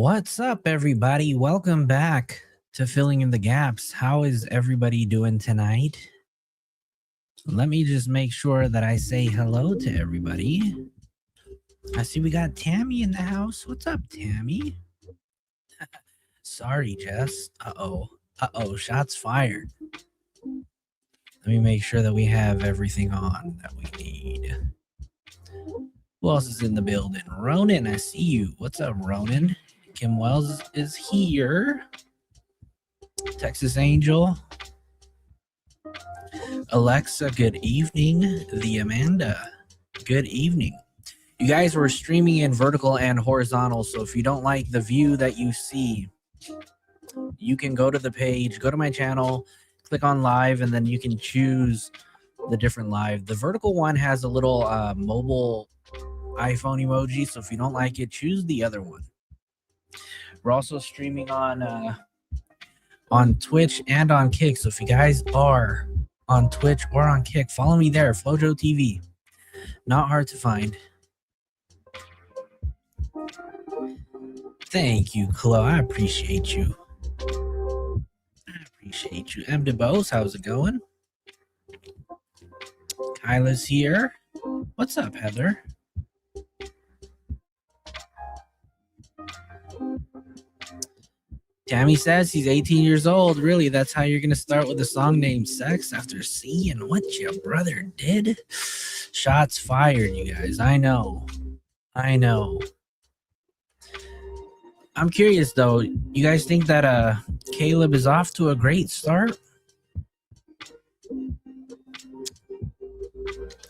What's up, everybody? Welcome back to Filling in the Gaps. How is everybody doing tonight? Let me just make sure that I say hello to everybody. I see we got Tammy in the house. What's up, Tammy? Sorry, Jess. Uh-oh, shots fired. Let me make sure that we have everything on that we need. Who else is in the building? Ronan, I see you. What's up, Ronan? Kim Wells is here. Texas Angel. Alexa, good evening. The Amanda, good evening. You guys were streaming in vertical and horizontal, so if you don't like the view that you see, you can go to the page, go to my channel, click on live, and then you can choose the different live. The vertical one has a little mobile iPhone emoji, so if you don't like it, choose the other one. We're also streaming on Twitch and on Kick, so if you guys are on Twitch or on Kick, follow me there, Flojo TV. Not hard to find. Thank you, Chloe. I appreciate you. M. DeBose, how's it going? Kyla's here. What's up, Heather? Tammy says he's 18 years old. Really, that's how you're going to start with a song named Sex after seeing what your brother did? Shots fired, you guys. I know. I'm curious, though. You guys think that Caleb is off to a great start? Because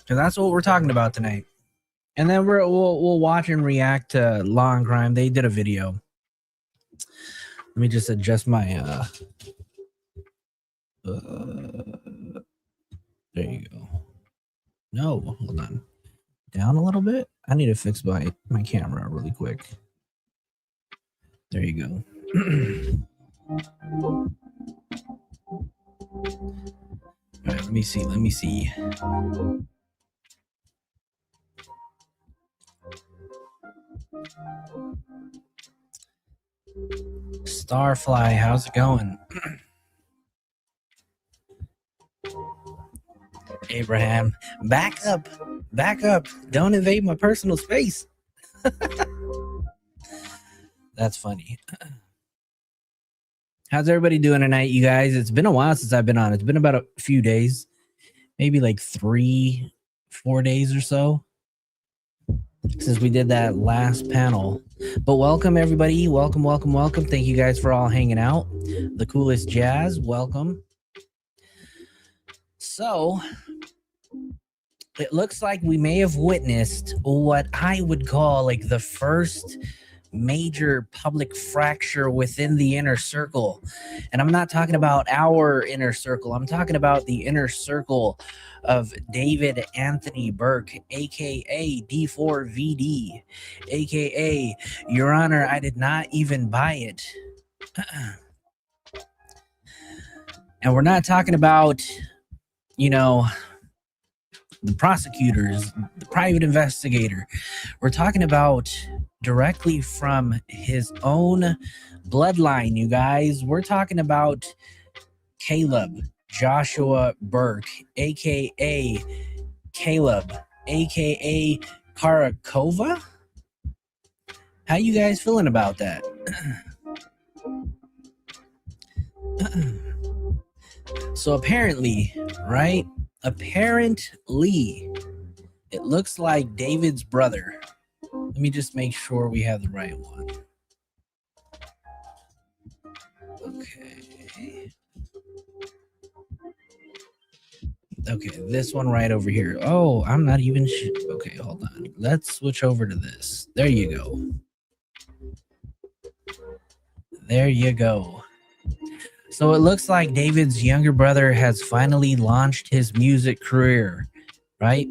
that's what we're talking about tonight. And then we'll watch and react to Law and Crime. They did a video. Let me just adjust my there you go. No, hold on. Down a little bit. I need to fix my camera really quick. There you go. All right, let me see. Starfly, how's it going? Abraham, back up. Don't invade my personal space. That's funny. How's everybody doing tonight, you guys? It's been a while since I've been on. It's been about a few days, maybe like 3-4 days or so since we did that last panel. But welcome, everybody. Welcome. Thank you guys for all hanging out. The coolest jazz, welcome. So, it looks like we may have witnessed what I would call like the first major public fracture within the inner circle. And I'm not talking about our inner circle. I'm talking about the inner circle of David Anthony Burke, aka D4vd, aka Your Honor, I did not even buy it. And we're not talking about, the prosecutors, the private investigator. We're talking about directly from his own bloodline, you guys. We're talking about Caleb Joshua Burke, aka Caleb, aka Karakova. How you guys feeling about that? So apparently, right? Apparently, it looks like David's brother. Let me just make sure we have the right one. Okay, this one right over here. Oh, I'm not even sure. Okay, hold on. Let's switch over to this. There you go. So it looks like David's younger brother has finally launched his music career, right?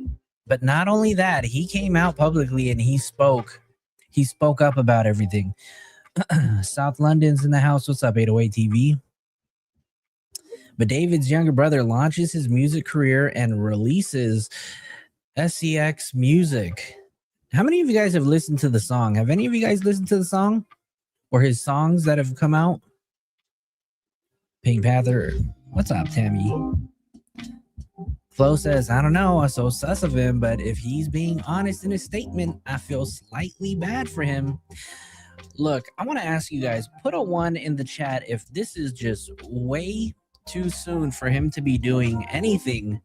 But not only that, he came out publicly and he spoke up about everything. South London's in the house. What's up, 808 TV? But David's younger brother launches his music career and releases SCX music. How many of you guys have listened to the song? Have any of you guys listened to the song? or his songs that have come out. Pink Panther, what's up, Tammy? Flo says, I don't know, I'm so sus of him, but if he's being honest in his statement, I feel slightly bad for him. Look, I want to ask you guys, put a 1 in the chat if this is just way too soon for him to be doing anything.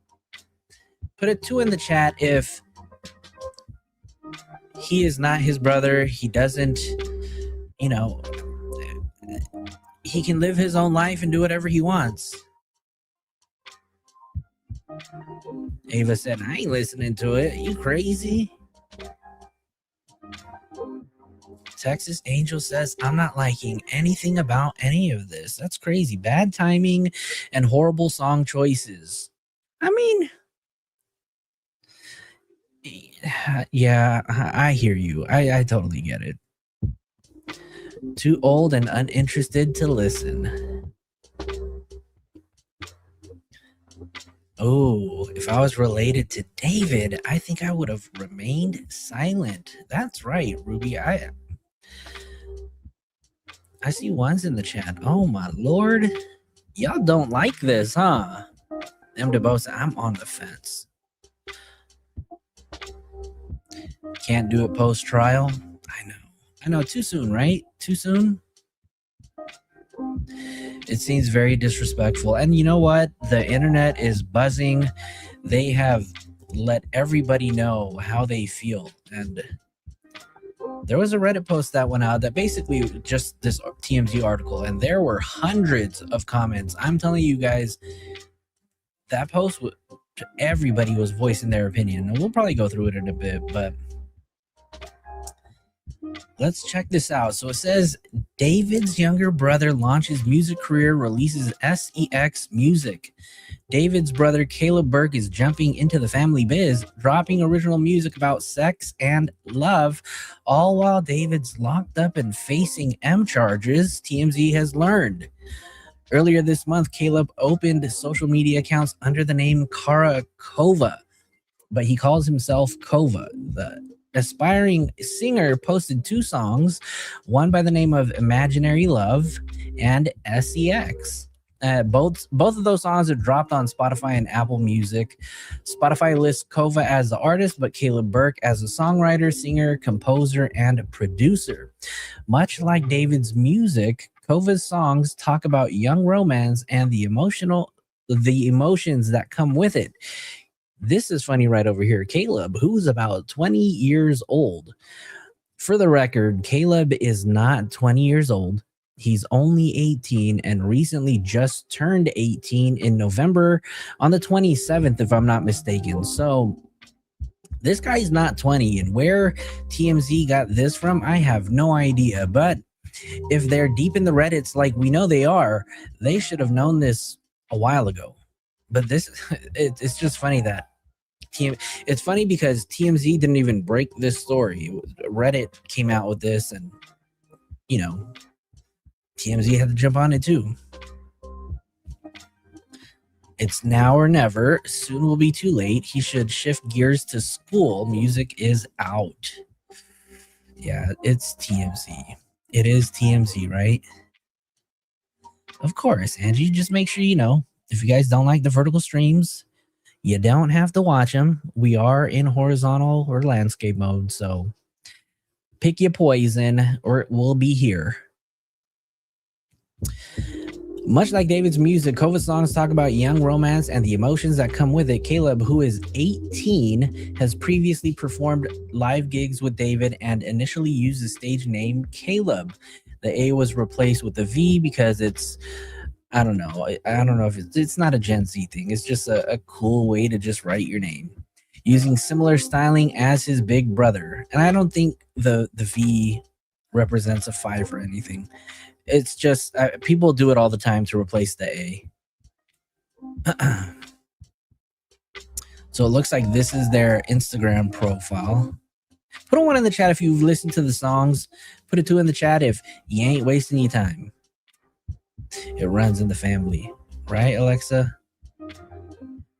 Put a 2 in the chat if he is not his brother. He doesn't, you know, he can live his own life and do whatever he wants. Ava said, I ain't listening to it. You crazy? Texas Angel says, I'm not liking anything about any of this. That's crazy. Bad timing and horrible song choices. I mean, yeah, I hear you. I totally get it. Too old and uninterested to listen. Oh, if I was related to David, I think I would have remained silent. That's right, Ruby. I see ones in the chat. Oh my lord. Y'all don't like this, huh? M. DeBosa, I'm on the fence. Can't do it post-trial. I know, too soon, right? Too soon? It seems very disrespectful. And you know what? The internet is buzzing. They have let everybody know how they feel. And there was a Reddit post that went out that basically just this TMZ article, and there were hundreds of comments. I'm telling you guys, that post, everybody was voicing their opinion. And we'll probably go through it in a bit, but let's check this out. So it says, David's younger brother launches music career, releases SEX music. David's brother, Caleb Burke, is jumping into the family biz, dropping original music about sex and love, all while David's locked up and facing M charges, TMZ has learned. Earlier this month, Caleb opened social media accounts under the name Kara Kova, but he calls himself Kova. The aspiring singer posted 2 songs, one by the name of Imaginary Love and SEX. Both of those songs are dropped on Spotify and Apple Music. Spotify lists Kova as the artist, but Caleb Burke as a songwriter, singer, composer, and producer. Much like David's music, Kova's songs talk about young romance and the emotions that come with it. This is funny right over here. Caleb, who's about 20 years old. For the record, Caleb is not 20 years old. He's only 18 and recently just turned 18 in November on the 27th, if I'm not mistaken. So this guy's not 20, and where TMZ got this from, I have no idea. But if they're deep in the Reddits like we know they are, they should have known this a while ago. But this, it's just funny that it's funny because TMZ didn't even break this story. Reddit came out with this, and you know, TMZ had to jump on it too. It's now or never. Soon will be too late. He should shift gears to school. Music is out. Yeah, it's TMZ. It is TMZ, right? Of course, Angie. Just make sure you know. If you guys don't like the vertical streams, you don't have to watch them. We are in horizontal or landscape mode, so pick your poison or it will be here. Much like David's music, Kova's songs talk about young romance and the emotions that come with it. Caleb, who is 18, has previously performed live gigs with David and initially used the stage name Caleb. The A was replaced with a V because it's, I don't know if it's not a Gen Z thing. It's just a cool way to just write your name. Using similar styling as his big brother. And I don't think the V represents a 5 or anything. It's just people do it all the time to replace the A. So it looks like this is their Instagram profile. Put a 1 in the chat if you've listened to the songs. Put a 2 in the chat if you ain't wasting your time. It runs in the family. Right, Alexa?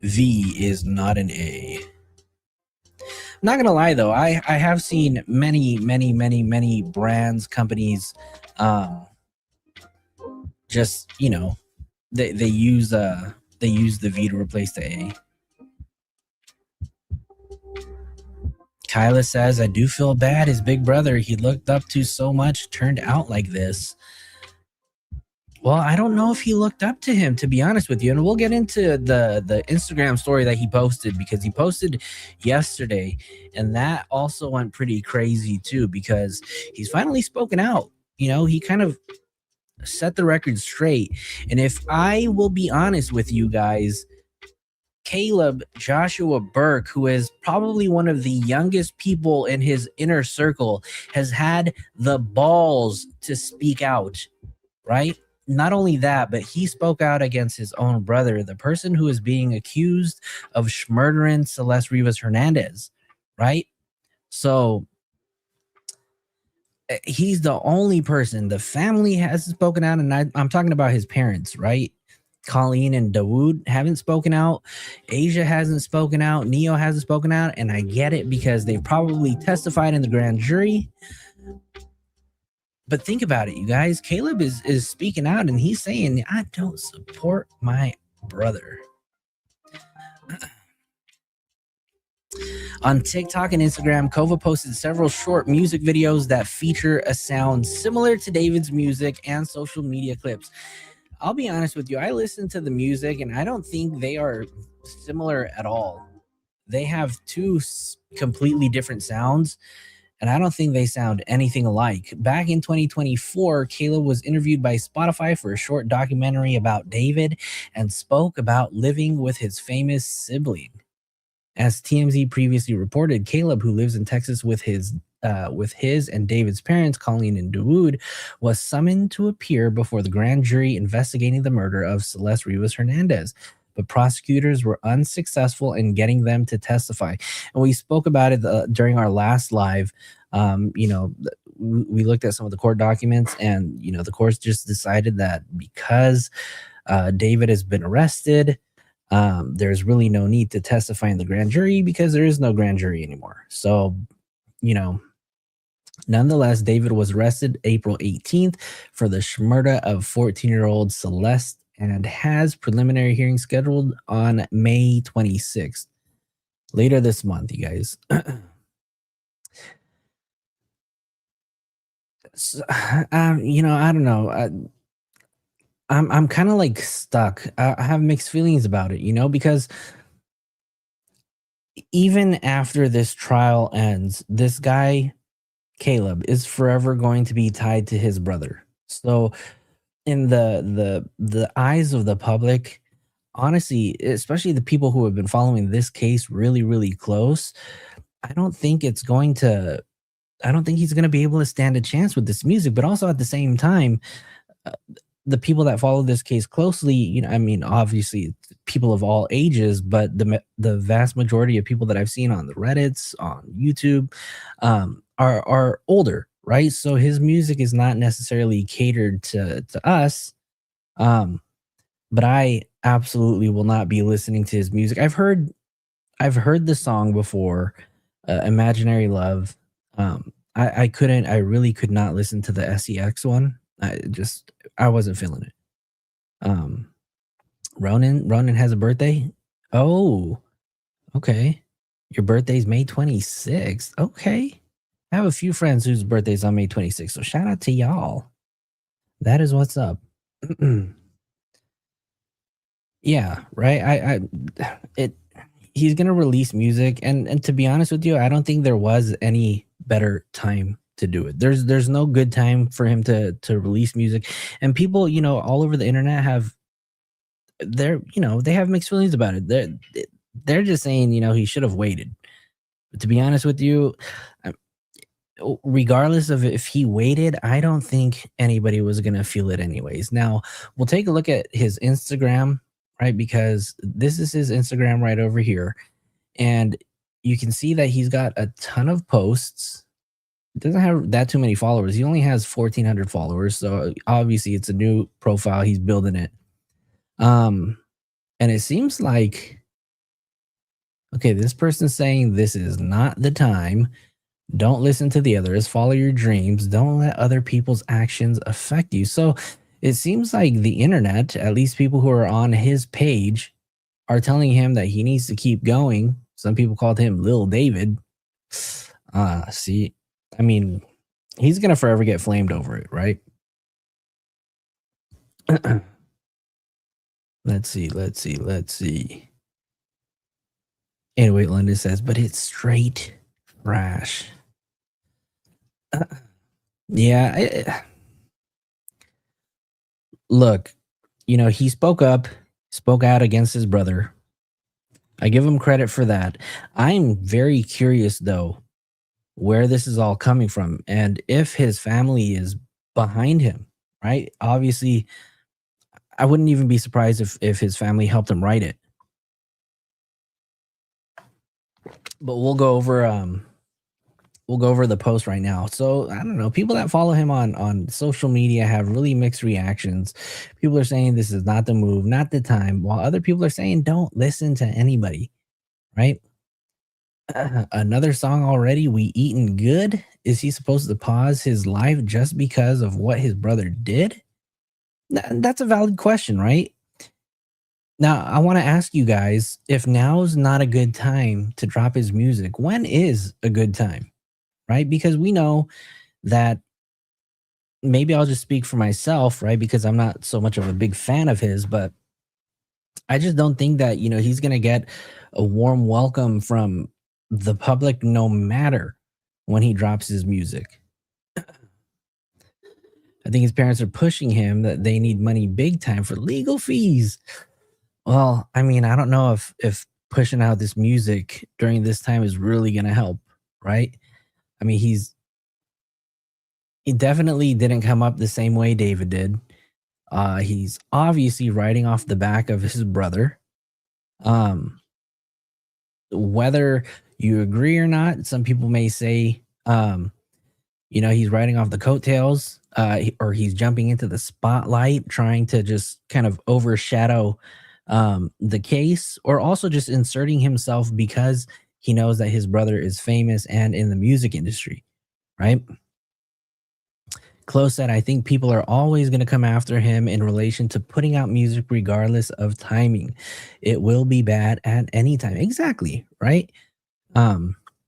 V is not an A. Not gonna lie though, I have seen many brands, companies, just they use the V to replace the A. Kyla says, I do feel bad. His big brother he looked up to so much turned out like this. Well, I don't know if he looked up to him, to be honest with you. And we'll get into the Instagram story that he posted, because he posted yesterday. And that also went pretty crazy too, because he's finally spoken out. He kind of set the record straight. And if I will be honest with you guys, Caleb Joshua Burke, who is probably one of the youngest people in his inner circle, has had the balls to speak out, right? Not only that, but he spoke out against his own brother, the person who is being accused of murdering Celeste Rivas Hernandez, right? So he's the only person. The family hasn't spoken out, and I'm talking about his parents, right? Colleen and Dawood haven't spoken out. Asia hasn't spoken out. Neo hasn't spoken out, and I get it because they probably testified in the grand jury. But think about it, you guys. Caleb is speaking out, and he's saying, I don't support my brother. On TikTok and Instagram, Kova posted several short music videos that feature a sound similar to David's music and social media clips. I'll be honest with you, I listened to the music, and I don't think they are similar at all. They have two completely different sounds, and I don't think they sound anything alike. Back in 2024, Caleb was interviewed by Spotify for a short documentary about David and spoke about living with his famous sibling. As TMZ previously reported, Caleb, who lives in Texas with his and David's parents, Colleen and Dawood, was summoned to appear before the grand jury investigating the murder of Celeste Rivas Hernandez. But prosecutors were unsuccessful in getting them to testify. And we spoke about it during our last live. We looked at some of the court documents, and the courts just decided that because David has been arrested, there's really no need to testify in the grand jury because there is no grand jury anymore. So, nonetheless, David was arrested April 18th for the murder of 14-year-old Celeste and has preliminary hearing scheduled on May 26th. Later this month, you guys. So, I don't know. I'm kind of like stuck. I have mixed feelings about it, because even after this trial ends, this guy, Caleb, is forever going to be tied to his brother. So in the eyes of the public, honestly, especially the people who have been following this case really, really close, I don't think he's going to be able to stand a chance with this music. But also at the same time, the people that follow this case closely, obviously people of all ages, but the vast majority of people that I've seen on the Reddits, on YouTube, are older, right? So his music is not necessarily catered to us. But I absolutely will not be listening to his music. I've heard the song before, Imaginary Love. I really could not listen to the SEX one. I wasn't feeling it. Ronan has a birthday. Oh, okay. Your birthday's May 26th. Okay. I have a few friends whose birthdays on May 26th. So shout out to y'all. That is what's up. Yeah, right. He's gonna release music, and to be honest with you, I don't think there was any better time to do it. There's no good time for him to release music, and people, all over the internet they have mixed feelings about it. They're just saying, he should have waited. But to be honest with you, regardless of if he waited, I don't think anybody was gonna feel it anyways. Now we'll take a look at his Instagram, right? Because this is his Instagram right over here, and you can see that he's got a ton of posts. Doesn't have that too many followers. He only has 1,400 followers, so obviously it's a new profile. He's building it. And it seems like, Okay, this person's saying this is not the time. Don't listen to the others. Follow your dreams. Don't let other people's actions affect you. So it seems like the internet, at least people who are on his page, are telling him that he needs to keep going. Some people called him Lil David. See, I mean, he's gonna forever get flamed over it, right? Let's see. Anyway, London says, but it's straight trash. Yeah. Look, he spoke up, spoke out against his brother. I give him credit for that. I'm very curious, though, where this is all coming from and if his family is behind him, right? Obviously, I wouldn't even be surprised if his family helped him write it. But we'll go over the post right now. So I don't know. People that follow him on social media have really mixed reactions. People are saying this is not the move, not the time, while other people are saying don't listen to anybody. Right? Another song already. We eating good. Is he supposed to pause his life just because of what his brother did? That's a valid question, right? Now, I want to ask you guys if now's not a good time to drop his music, when is a good time? Right? Because we know that maybe I'll just speak for myself, right? Because I'm not so much of a big fan of his, but I just don't think that, he's going to get a warm welcome from the public no matter when he drops his music. I think his parents are pushing him that they need money big time for legal fees. Well, I mean, I don't know if pushing out this music during this time is really going to help, right? I mean, he definitely didn't come up the same way David did. He's obviously riding off the back of his brother. Whether you agree or not, some people may say, he's riding off the coattails, or he's jumping into the spotlight, trying to just kind of overshadow the case, or also just inserting himself because he knows that his brother is famous and in the music industry, right? Close said, I think people are always going to come after him in relation to putting out music regardless of timing. It will be bad at any time. Exactly, right?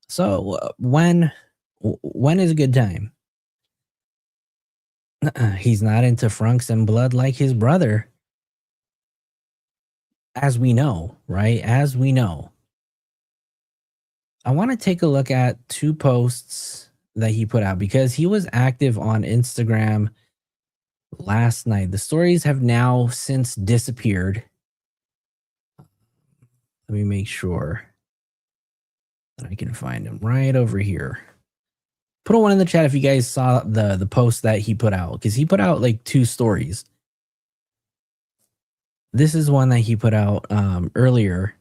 So when is a good time? He's not into frunks and blood like his brother. As we know, right? As we know. I want to take a look at two posts that he put out because he was active on Instagram last night. The stories have now since disappeared. Let me make sure that I can find him right over here. Put a one in the chat if you guys saw the post that he put out, because he put out like two stories. This is one that he put out earlier.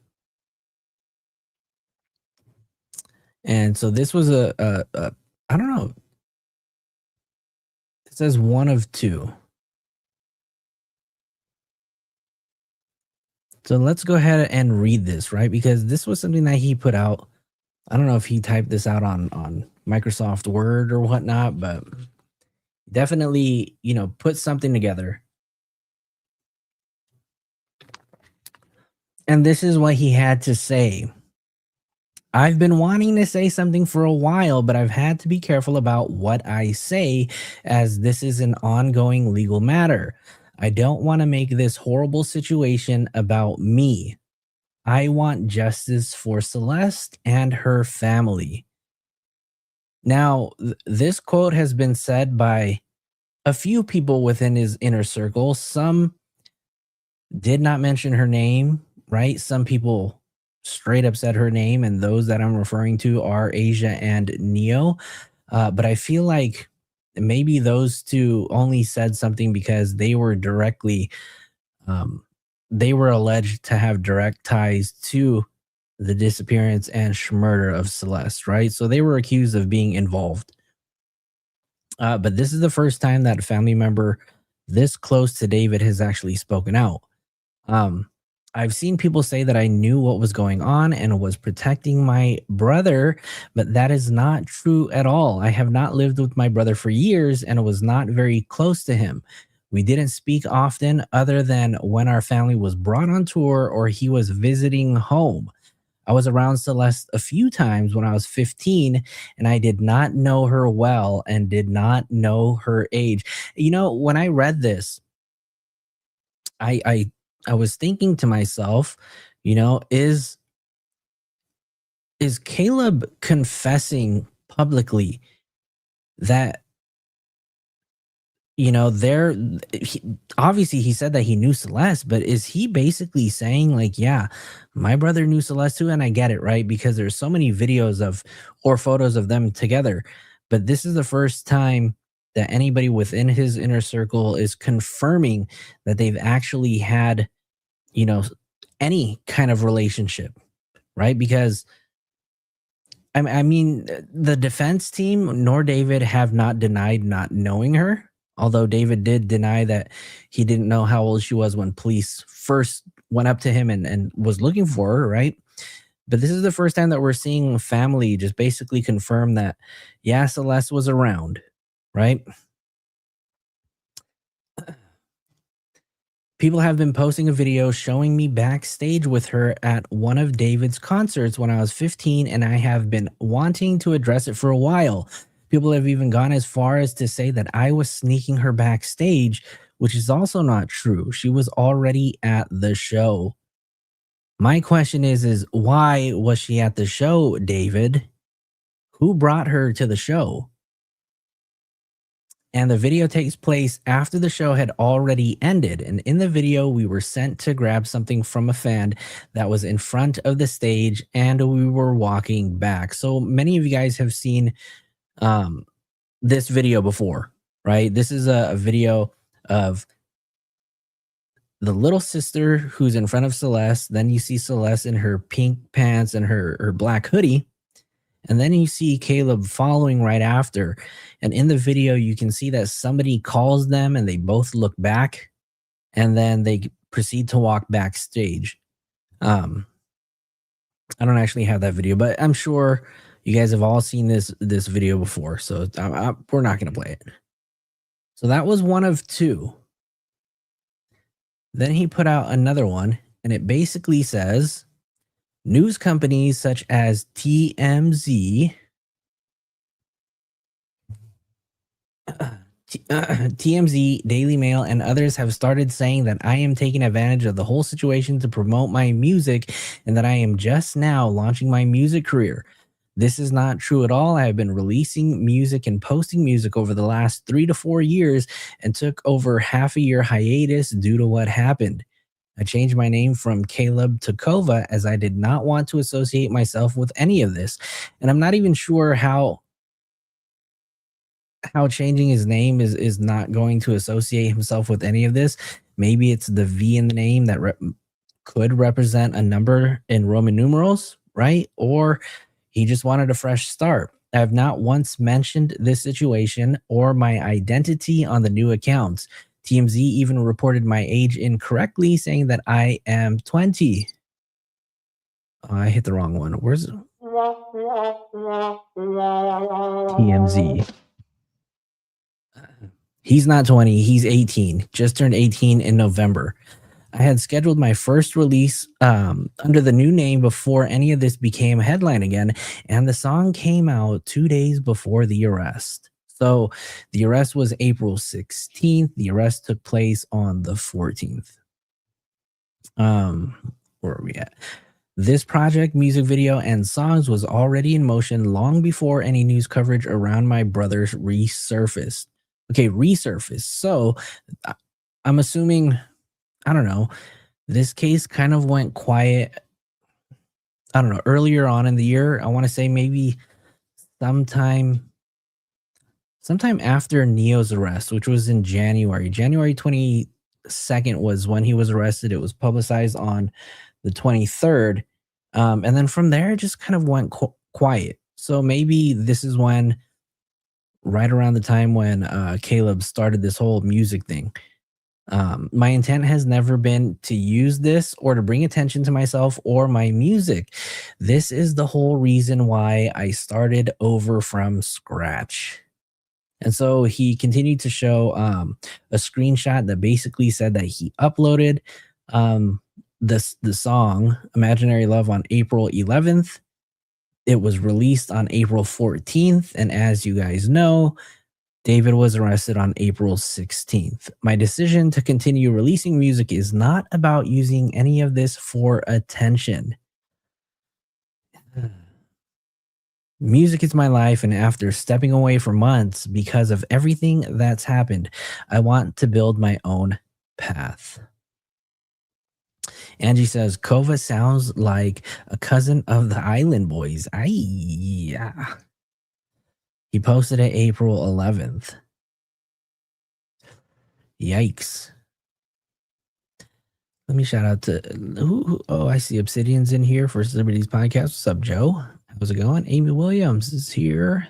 And so this was a I don't know. It says one of two. So let's go ahead and read this, right? Because this was something that he put out. I don't know if he typed this out on Microsoft Word or whatnot, but definitely, put something together. And this is what he had to say. I've been wanting to say something for a while, but I've had to be careful about what I say as this is an ongoing legal matter. I don't want to make this horrible situation about me. I want justice for Celeste and her family. Now, this quote has been said by a few people within his inner circle. Some did not mention her name, right? Some people straight up said her name, and those that I'm referring to are Asia and Neo. But I feel like maybe those two only said something because they were directly, they were alleged to have direct ties to the disappearance and murder of Celeste, right? So they were accused of being involved. But this is the first time that a family member this close to David has actually spoken out. I've seen people say that I knew what was going on and was protecting my brother, but that is not true at all. I have not lived with my brother for years and was not very close to him. We didn't speak often other than when our family was brought on tour or he was visiting home. I was around Celeste a few times when I was 15 and I did not know her well and did not know her age. You know, when I read this, I I I was thinking to myself, you know, is Caleb confessing publicly that, you know, obviously he said that he knew Celeste, but is he basically saying like, yeah, my brother knew Celeste too, and I get it, right? Because there's so many videos of or photos of them together, but this is the first time that anybody within his inner circle is confirming that they've actually had, you know, any kind of relationship, right? Because I mean, the defense team nor David have not denied not knowing her. Although David did deny that he didn't know how old she was when police first went up to him and was looking for her, right? But this is the first time that we're seeing family just basically confirm that, yeah, Celeste was around, right? People have been posting a video showing me backstage with her at one of David's concerts when I was 15, and I have been wanting to address it for a while. People have even gone as far as to say that I was sneaking her backstage, which is also not true. She was already at the show. My question is why was she at the show, David? Who brought her to the show? And the video takes place after the show had already ended. And in the video, we were sent to grab something from a fan that was in front of the stage, and we were walking back. So many of you guys have seen um, this video before, right? This is a video of the little sister who's in front of Celeste. Then you see Celeste in her pink pants and her black hoodie. And then you see Caleb following right after. And in the video, you can see that somebody calls them and they both look back and then they proceed to walk backstage. I don't actually have that video, but I'm sure you guys have all seen this video before. So we're not going to play it. So that was one of two. Then he put out another one, and it basically says, news companies such as TMZ, Daily Mail, and others have started saying that I am taking advantage of the whole situation to promote my music and that I am just now launching my music career. This is not true at all. I have been releasing music and posting music over the last 3 to 4 years and took over half a year hiatus due to what happened. I changed my name from Caleb to Kova as I did not want to associate myself with any of this. And I'm not even sure how changing his name is not going to associate himself with any of this. Maybe it's the V in the name that could represent a number in Roman numerals, right? Or he just wanted a fresh start. I have not once mentioned this situation or my identity on the new accounts. TMZ even reported my age incorrectly, saying that I am 20. Oh, I hit the wrong one. Where's TMZ? He's not 20. He's 18. Just turned 18 in November. I had scheduled my first release under the new name before any of this became a headline again, and the song came out 2 days before the arrest. So the arrest was April 16th. The arrest took place on the 14th. Where are we at? This project, music video, and songs was already in motion long before any news coverage around my brother's resurfaced. Okay, resurfaced. So I'm assuming, I don't know, this case kind of went quiet, I don't know, earlier on in the year. I want to say maybe sometime after Neo's arrest, which was in January. January 22nd was when he was arrested. It was publicized on the 23rd. And then from there, it just kind of went quiet. So maybe this is when, right around the time when Caleb started this whole music thing. My intent has never been to use this or to bring attention to myself or my music. This is the whole reason why I started over from scratch. And so he continued to show a screenshot that basically said that he uploaded the song Imaginary Love on April 11th. It was released on April 14th. And as you guys know, David was arrested on April 16th. My decision to continue releasing music is not about using any of this for attention. Music is my life, and after stepping away for months because of everything that's happened, I want to build my own path. Angie says, Kova sounds like a cousin of the Island Boys. Yeah. He posted it April 11th. Yikes. Let me shout out to oh, I see Obsidian's in here for Liberty's podcast. What's up, Joe? How's it going? Amy Williams is here.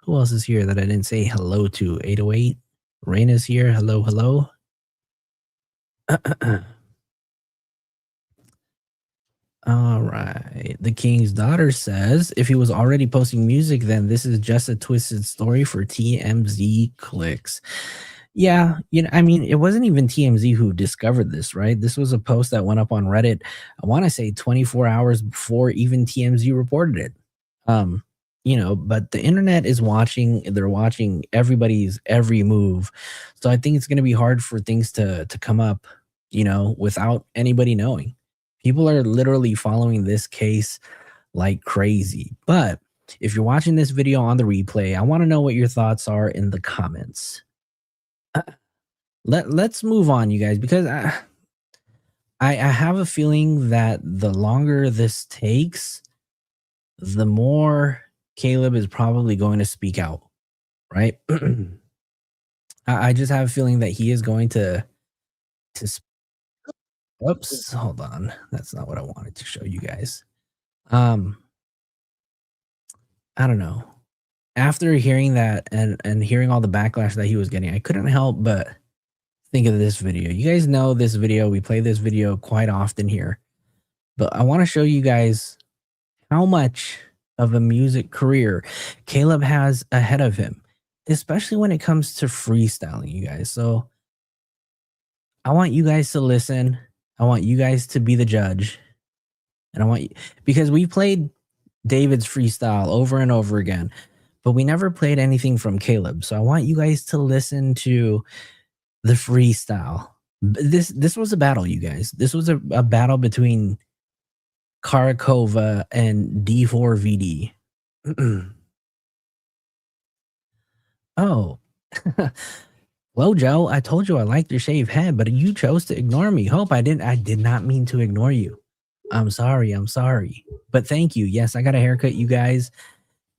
Who else is here that I didn't say hello to? 808. Raina's here. Hello, hello. All right. The King's Daughter says, if he was already posting music, then this is just a twisted story for TMZ clicks. Yeah, I mean, it wasn't even TMZ who discovered this, right? This was a post that went up on Reddit, I want to say 24 hours before even TMZ reported it. But the internet is watching, they're watching everybody's every move. So I think it's going to be hard for things to come up, without anybody knowing. People are literally following this case like crazy. But if you're watching this video on the replay, I want to know what your thoughts are in the comments. Let's move on, you guys, because I have a feeling that the longer this takes, the more Caleb is probably going to speak out, right? I just have a feeling that he is going to oops, hold on. That's not what I wanted to show you guys. I don't know. After hearing that and hearing all the backlash that he was getting, I couldn't help but think of this video. You guys know this video. We play this video quite often here. But I want to show you guys how much of a music career Caleb has ahead of him, especially when it comes to freestyling, you guys. So I want you guys to listen. I want you guys to be the judge. And I want you, because we played David's freestyle over and over again, but we never played anything from Caleb. So I want you guys to listen to the freestyle. This was a battle, you guys. This was a battle between Karakova and D4vd. Oh. Well, Joe, I told you I liked your shaved head, but you chose to ignore me. Hope I did not mean to ignore you. I'm sorry. But thank you. Yes, I got a haircut, you guys.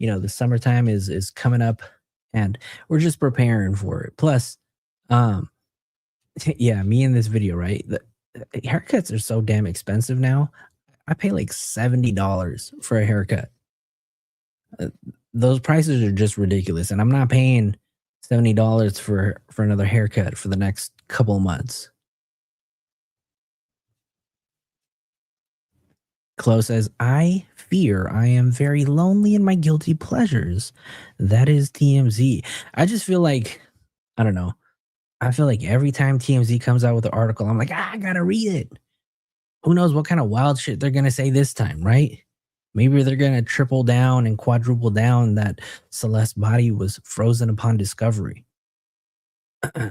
The summertime is coming up and we're just preparing for it. Plus, yeah, me in this video, right? The haircuts are so damn expensive now. I pay like $70 for a haircut. Those prices are just ridiculous. And I'm not paying $70 for another haircut for the next couple months. Chloe says, I fear I am very lonely in my guilty pleasures. That is TMZ. I just feel like, I don't know. I feel like every time TMZ comes out with an article, I'm like, I gotta read it. Who knows what kind of wild shit they're going to say this time, right? Maybe they're going to triple down and quadruple down that Celeste's body was frozen upon discovery. All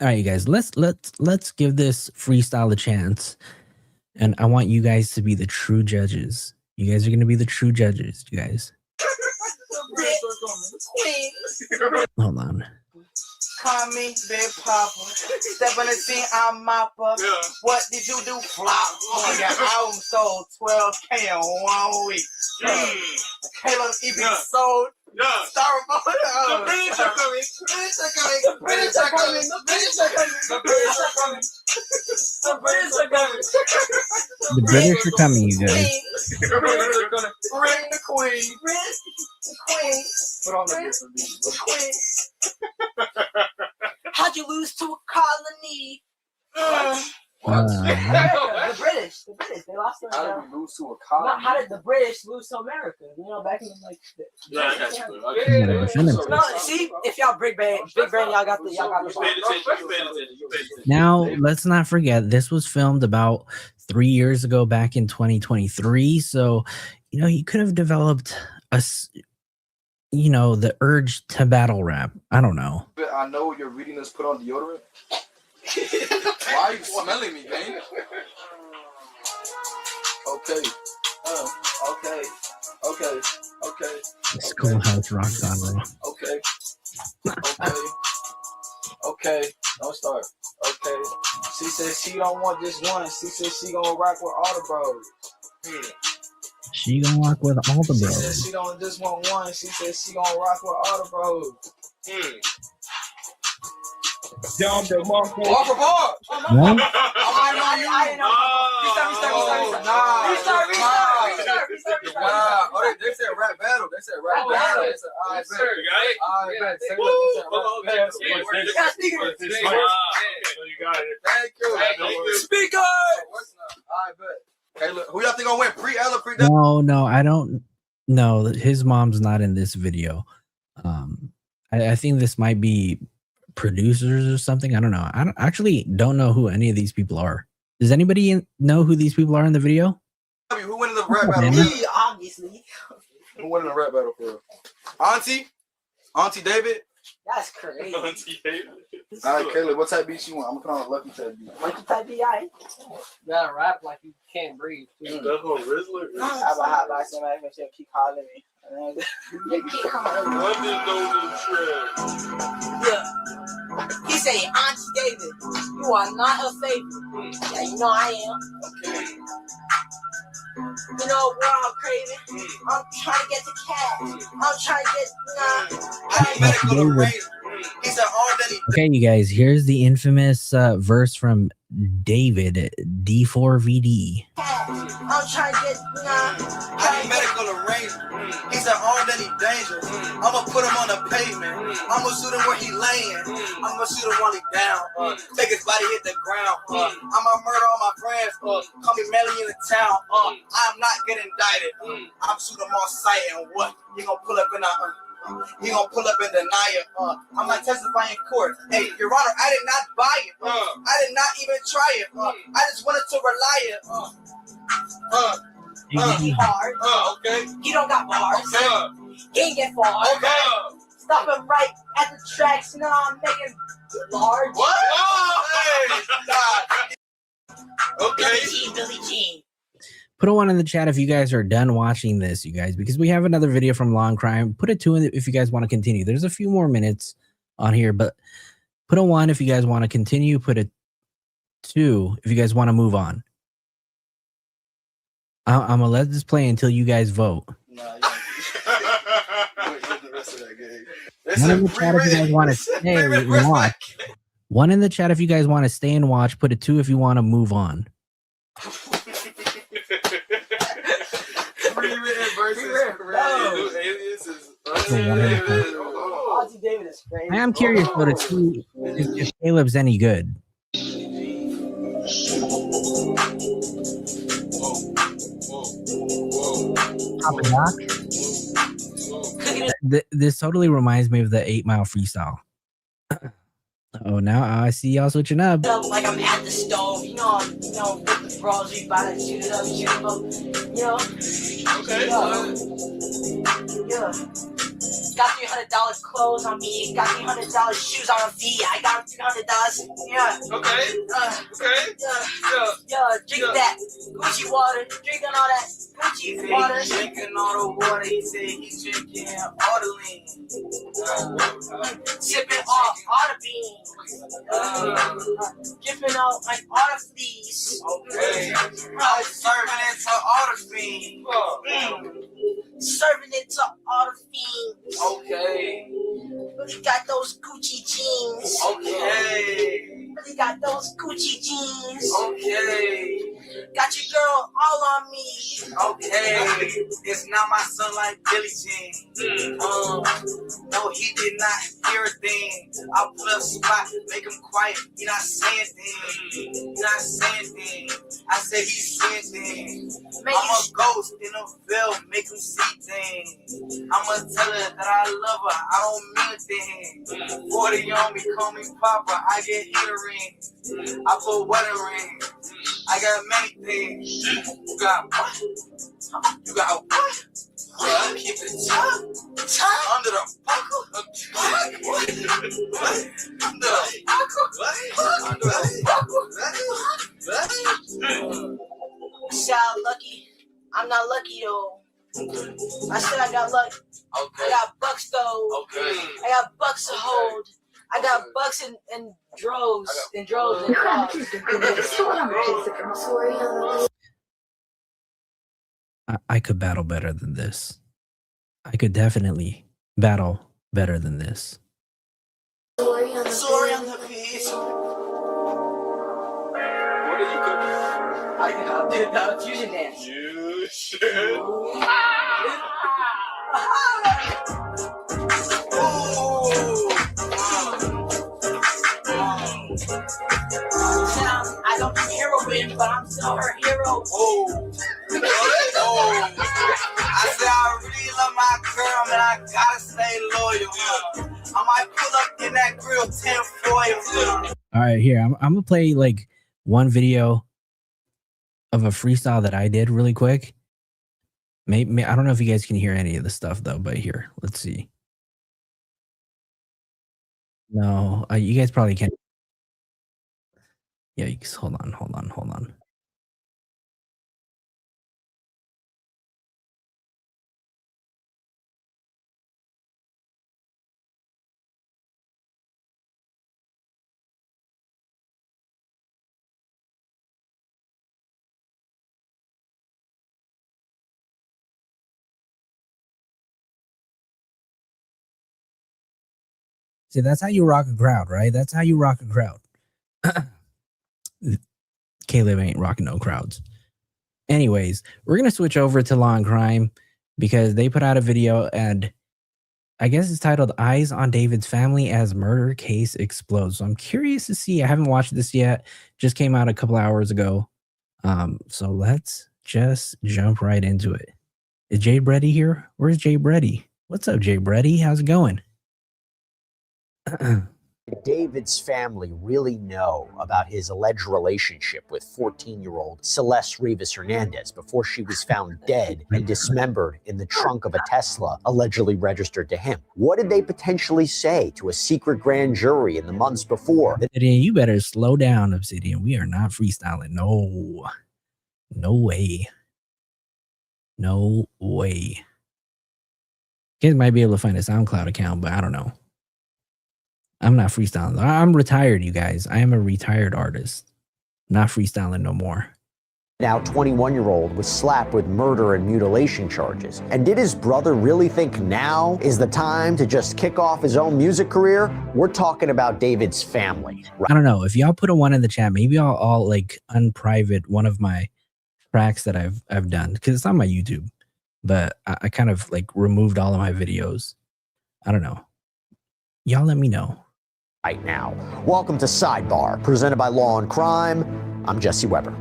right, you guys, let's give this freestyle a chance. And I want you guys to be the true judges. You guys are going to be the true judges, you guys. Hold on. Call me Big Papa. Step on the scene, I'm Mopper. Yeah. What did you do? Flop. Oh, your album sold 12K in 1 week. Caleb EP sold. Styrofoam. The British are coming. The British are coming. The British are coming. The British are coming. The British are coming. The British are coming, you guys. The British are gonna bring the queen. Bring the queen. Put on the queen. How'd you lose to a colony? What? The British, they lost to How America. did we lose to a colony? How did the British lose to America? You know, back in like. Yeah, I got you. No, see, if y'all big brain, y'all got the. Now, let's not forget, this was filmed about 3 years ago, back in 2023. So, you know, he could have developed the urge to battle rap. I don't know. I know you're reading this. Put on deodorant. Why are you smelling me, man? Okay. Okay. Schoolhouse Rock genre. Okay. Don't start. Okay. She said she don't want just one. She said she gonna rock with all the bros. She gonna rock with all the She bros. said she don't just want one. She said she gonna rock with all the bros. Walk apart. One? Oh, they said rap battle. They said rap battle. They said, all right, bet. Thank you. Speak up. All right, bet. Hey, look, who y'all think gonna win? Pre-L or pre-L? No, I don't know. His mom's not in this video. I think this might be producers or something. I don't know. I actually don't know who any of these people are. Does anybody know who these people are in the video? Who won the rap battle? Me, obviously. Who won the rap battle for real? Auntie David? That's crazy. Auntie David. All right, Kayla, what type beats you want? I'm gonna put on a lucky type beat. Lucky type B.I. You gotta rap like you can't breathe. That's on Rizzler. I have a hot box and I keep calling me. What is those trends? Yeah. He say, Auntie David, you are not her favorite. Yeah, you know I am. Okay. You know where I'm craving? I'm trying to get the cat. I'm trying to get. I need medical arrangement. He said all that he. Okay, you guys, here's the infamous verse from David, D4vd. I'm trying to get. I need medical arrangement. He said all that he dangerous. I'ma put him on the pavement. I'ma shoot him where he laying. I'ma shoot him while he down. Make his body hit the ground. I'ma murder all my friends. Call me Melly in the town. I'm not getting indicted. I'm shooting him on sight and what? He gonna pull up in he gonna pull up and deny it. I'm not testifying in court. Hey, Your Honor, I did not buy it. I did not even try it. I just wanted to rely it. He hard. Okay. He don't got bars. Okay. He ain't get far. Okay. Stop him right at the tracks. You know I'm making large. What? Oh, hey. Okay. Billie Jean. Put a 1 in the chat if you guys are done watching this, you guys, because we have another video from Long Crime. Put a 2 in if you guys want to continue. There's a few more minutes on here, but put a 1 if you guys want to continue. Put a 2 if you guys want to move on. I'm going to let this play until you guys vote. One in the chat if you guys want to stay and watch. 1 in the chat if you guys want to stay and watch. Put a 2 if you want to move on. Auntie David is crazy. I am curious though to see if Caleb's any good. Papa Doc? This totally reminds me of the 8 Mile freestyle. Oh, now I see y'all switching up. Like I'm at the stove, with the bras, we about to shoot it up, you know. Okay. Yeah. Got $300 clothes on me. Got $300 shoes on my feet. I got $300. Yeah. Okay. Yeah. Drink that Gucci water. Drinking all that Gucci water. He's drinking all the water. He said he's drinking all the lean. Sipping all the beans. Dripping out like all the fleas. Okay. I'm serving it to all the fiends. Serving it to all the fiends. Okay. Really got those Gucci jeans. Okay. Really got those Gucci jeans. Okay. Got your girl all on me. Okay, it's not my son like Billie Jean. No, he did not hear a thing. I put up spot, make him quiet. He not saying things. He not saying things. I said he's saying things. I'm a ghost in a veil, make him see things. I'ma tell her that I love her, I don't mean a thing. 40 on me, call me Papa, I get earrings. I put wedding rings. I got many things. You got what? You got what? Yeah, keep it tight. Under the buckle. Under the buckle. Under the buckle. Shout lucky. I'm not lucky though. I said I got luck. Okay. I got bucks though. Okay. I got bucks to hold. I got bucks and droves and droves and I could battle better than this. I could definitely battle better than this. Sorry on the piece. What are you cooking? I did the fusion dance. You shit. I don't do heroin, but I'm still her hero. I said I really love my girl, man. I gotta stay loyal. I might pull up in that grill 10 foil. All right, here I'm gonna play like one video of a freestyle that I did really quick. Maybe I don't know if you guys can hear any of the stuff though, but here, let's see. No, you guys probably can't. Yikes! Hold on. See, that's how you rock a crowd, right? That's how you rock a crowd. Caleb ain't rocking no crowds. Anyways, we're going to switch over to Law and Crime because they put out a video and I guess it's titled Eyes on David's Family as Murder Case Explodes. So I'm curious to see. I haven't watched this yet. Just came out a couple hours ago. So let's just jump right into it. Is Jay Brady here? Where's Jay Brady? What's up, Jay Brady? How's it going? David's family really know about his alleged relationship with 14-year-old Celeste Rivas Hernandez before she was found dead and dismembered in the trunk of a Tesla allegedly registered to him? What did they potentially say to a secret grand jury in the months before? Obsidian, you better slow down, Obsidian. We are not freestyling. No way. No way. You guys might be able to find a SoundCloud account, but I don't know. I'm not freestyling. I'm retired, you guys. I am a retired artist. Not freestyling no more. Now 21-year-old was slapped with murder and mutilation charges. And did his brother really think now is the time to just kick off his own music career? We're talking about David's family. I don't know. If y'all put a one in the chat, maybe I'll like unprivate one of my tracks that I've done because it's on my YouTube. But I kind of like removed all of my videos. I don't know. Y'all let me know. Right now. Welcome to Sidebar, presented by Law and Crime. I'm Jesse Weber.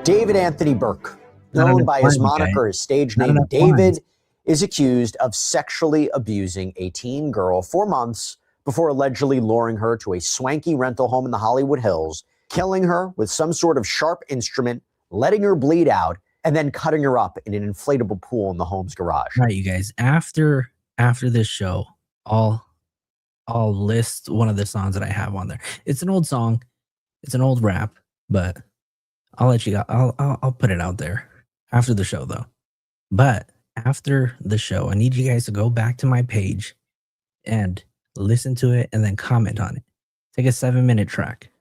David Anthony Burke, known by his moniker, his stage name David, is accused of sexually abusing a teen girl for months before allegedly luring her to a swanky rental home in the Hollywood Hills, killing her with some sort of sharp instrument, letting her bleed out, and then cutting her up in an inflatable pool in the home's garage. All right, you guys. After this show, I'll list one of the songs that I have on there. It's an old song. It's an old rap, but I'll let you. I'll put it out there after the show, though. But after the show, I need you guys to go back to my page and listen to it and then comment on it. Take a 7-minute track.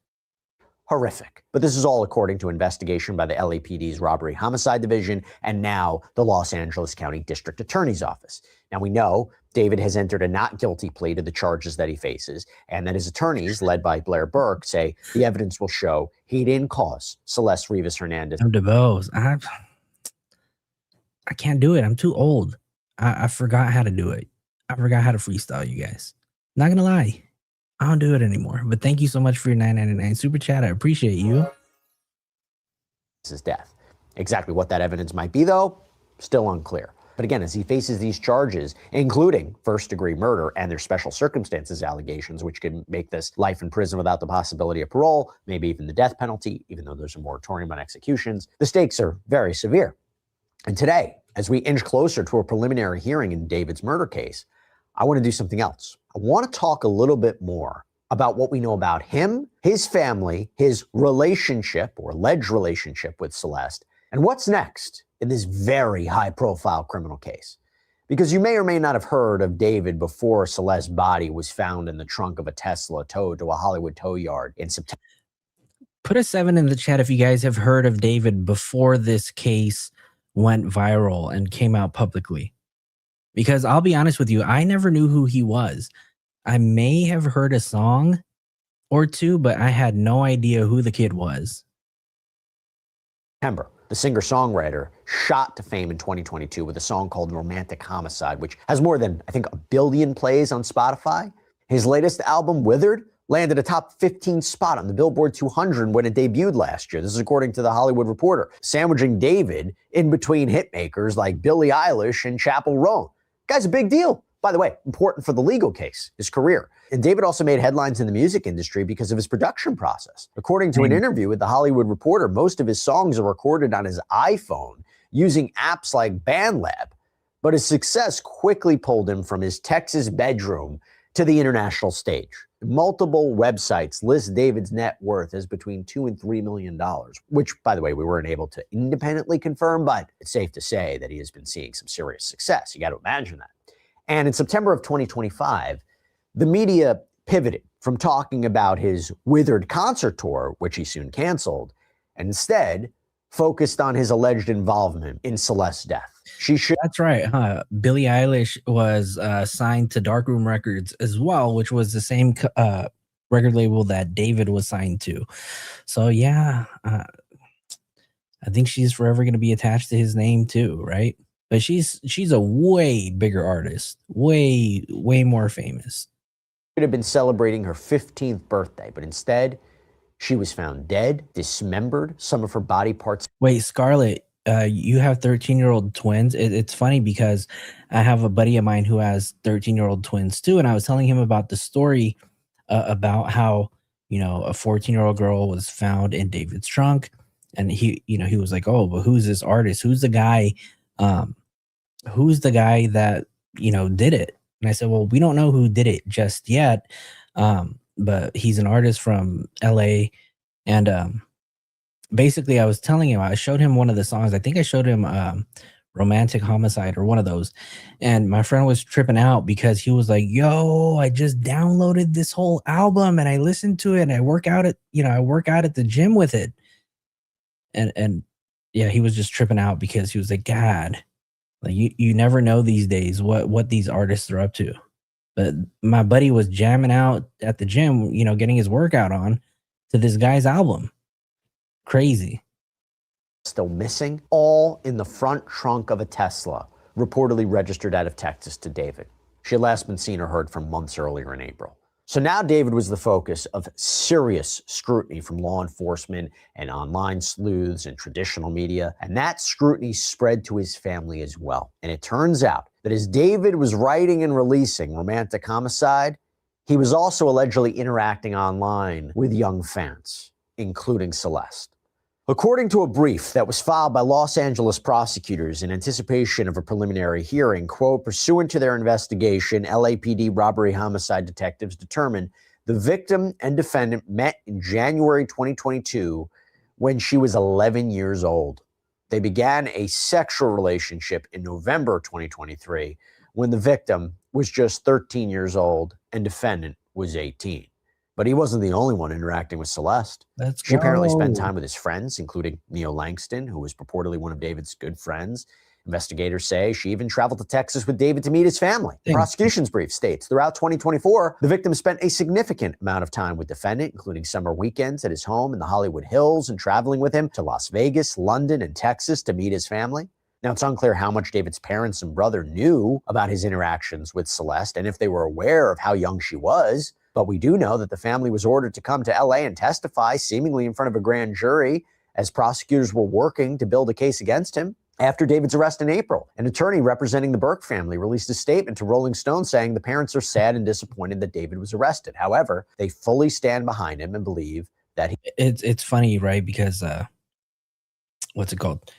Horrific. But this is all according to investigation by the LAPD's Robbery Homicide Division and now the Los Angeles County District Attorney's Office. Now we know David has entered a not guilty plea to the charges that he faces, and that his attorneys, led by Blair Burke, say the evidence will show he didn't cause Celeste Rivas Hernandez. I'm DeVos. I can't do it. I'm too old. I forgot how to do it. I forgot how to freestyle, you guys. Not gonna lie. I don't do it anymore. But thank you so much for your $9.99 super chat. I appreciate you. His death. Exactly what that evidence might be, though, still unclear. But again, as he faces these charges, including first-degree murder and their special circumstances allegations, which could make this life in prison without the possibility of parole, maybe even the death penalty, even though there's a moratorium on executions, the stakes are very severe. And today, as we inch closer to a preliminary hearing in David's murder case, I want to do something else. I want to talk a little bit more about what we know about him, his family, his relationship or alleged relationship with Celeste, and what's next in this very high-profile criminal case. Because you may or may not have heard of David before Celeste's body was found in the trunk of a Tesla towed to a Hollywood tow yard in September. Put a 7 in the chat if you guys have heard of David before this case went viral and came out publicly. Because I'll be honest with you, I never knew who he was. I may have heard a song or two, but I had no idea who the kid was. The singer-songwriter shot to fame in 2022 with a song called Romantic Homicide, which has more than, I think, 1 billion plays on Spotify. His latest album, Withered, landed a top 15 spot on the Billboard 200 when it debuted last year. This is according to The Hollywood Reporter, sandwiching David in between hitmakers like Billie Eilish and Chappell Roan. Guy's a big deal. By the way, important for the legal case, his career. And David also made headlines in the music industry because of his production process. According to an interview with The Hollywood Reporter, most of his songs are recorded on his iPhone using apps like BandLab. But his success quickly pulled him from his Texas bedroom to the international stage. Multiple websites list David's net worth as between $2 and $3 million, which, by the way, we weren't able to independently confirm, but it's safe to say that he has been seeing some serious success. You got to imagine that. And in September of 2025, the media pivoted from talking about his Withered concert tour, which he soon canceled, and instead focused on his alleged involvement in Celeste's death. That's right, huh? Billie Eilish was signed to Darkroom Records as well, which was the same record label that David was signed to. So yeah, I think she's forever going to be attached to his name too, right? But she's a way bigger artist, way more famous. She have been celebrating her 15th birthday, but instead, she was found dead, dismembered, some of her body parts. Wait, Scarlett, you have 13-year-old twins. It's funny because I have a buddy of mine who has 13-year-old twins too, and I was telling him about the story about how, you know, a 14-year-old girl was found in David's trunk, and he was like, "Oh, but who's this artist? Who's the guy that, you know, did it?" And I said, "Well, we don't know who did it just yet, but he's an artist from LA." And basically, I was telling him, I showed him one of the songs. I think I showed him Romantic Homicide or one of those. And my friend was tripping out because he was like, "Yo, I just downloaded this whole album and I listened to it and I work out at the gym with it." And yeah, he was just tripping out because he was like, "God, like you never know these days what these artists are up to." But my buddy was jamming out at the gym, you know, getting his workout on to this guy's album. Crazy. Still missing, all in the front trunk of a Tesla, reportedly registered out of Texas to David. She had last been seen or heard from months earlier in April. So now David was the focus of serious scrutiny from law enforcement and online sleuths and traditional media, and that scrutiny spread to his family as well. And it turns out that as David was writing and releasing Romantic Homicide, he was also allegedly interacting online with young fans, including Celeste. According to a brief that was filed by Los Angeles prosecutors in anticipation of a preliminary hearing, quote, pursuant to their investigation, LAPD robbery homicide detectives determined the victim and defendant met in January 2022 when she was 11 years old. They began a sexual relationship in November 2023 when the victim was just 13 years old and defendant was 18. But he wasn't the only one interacting with Celeste. She apparently spent time with his friends, including Neil Langston, who was purportedly one of David's good friends, Investigators say she even traveled to Texas with David to meet his family. The prosecution's brief states, throughout 2024, the victim spent a significant amount of time with defendant, including summer weekends at his home in the Hollywood Hills and traveling with him to Las Vegas, London, and Texas to meet his family. Now, it's unclear how much David's parents and brother knew about his interactions with Celeste and if they were aware of how young she was, but we do know that the family was ordered to come to LA and testify, seemingly in front of a grand jury, as prosecutors were working to build a case against him. After David's arrest in April, an attorney representing the Burke family released a statement to Rolling Stone saying the parents are sad and disappointed that David was arrested. However, they fully stand behind him and believe that it's funny, right? Because what's it called?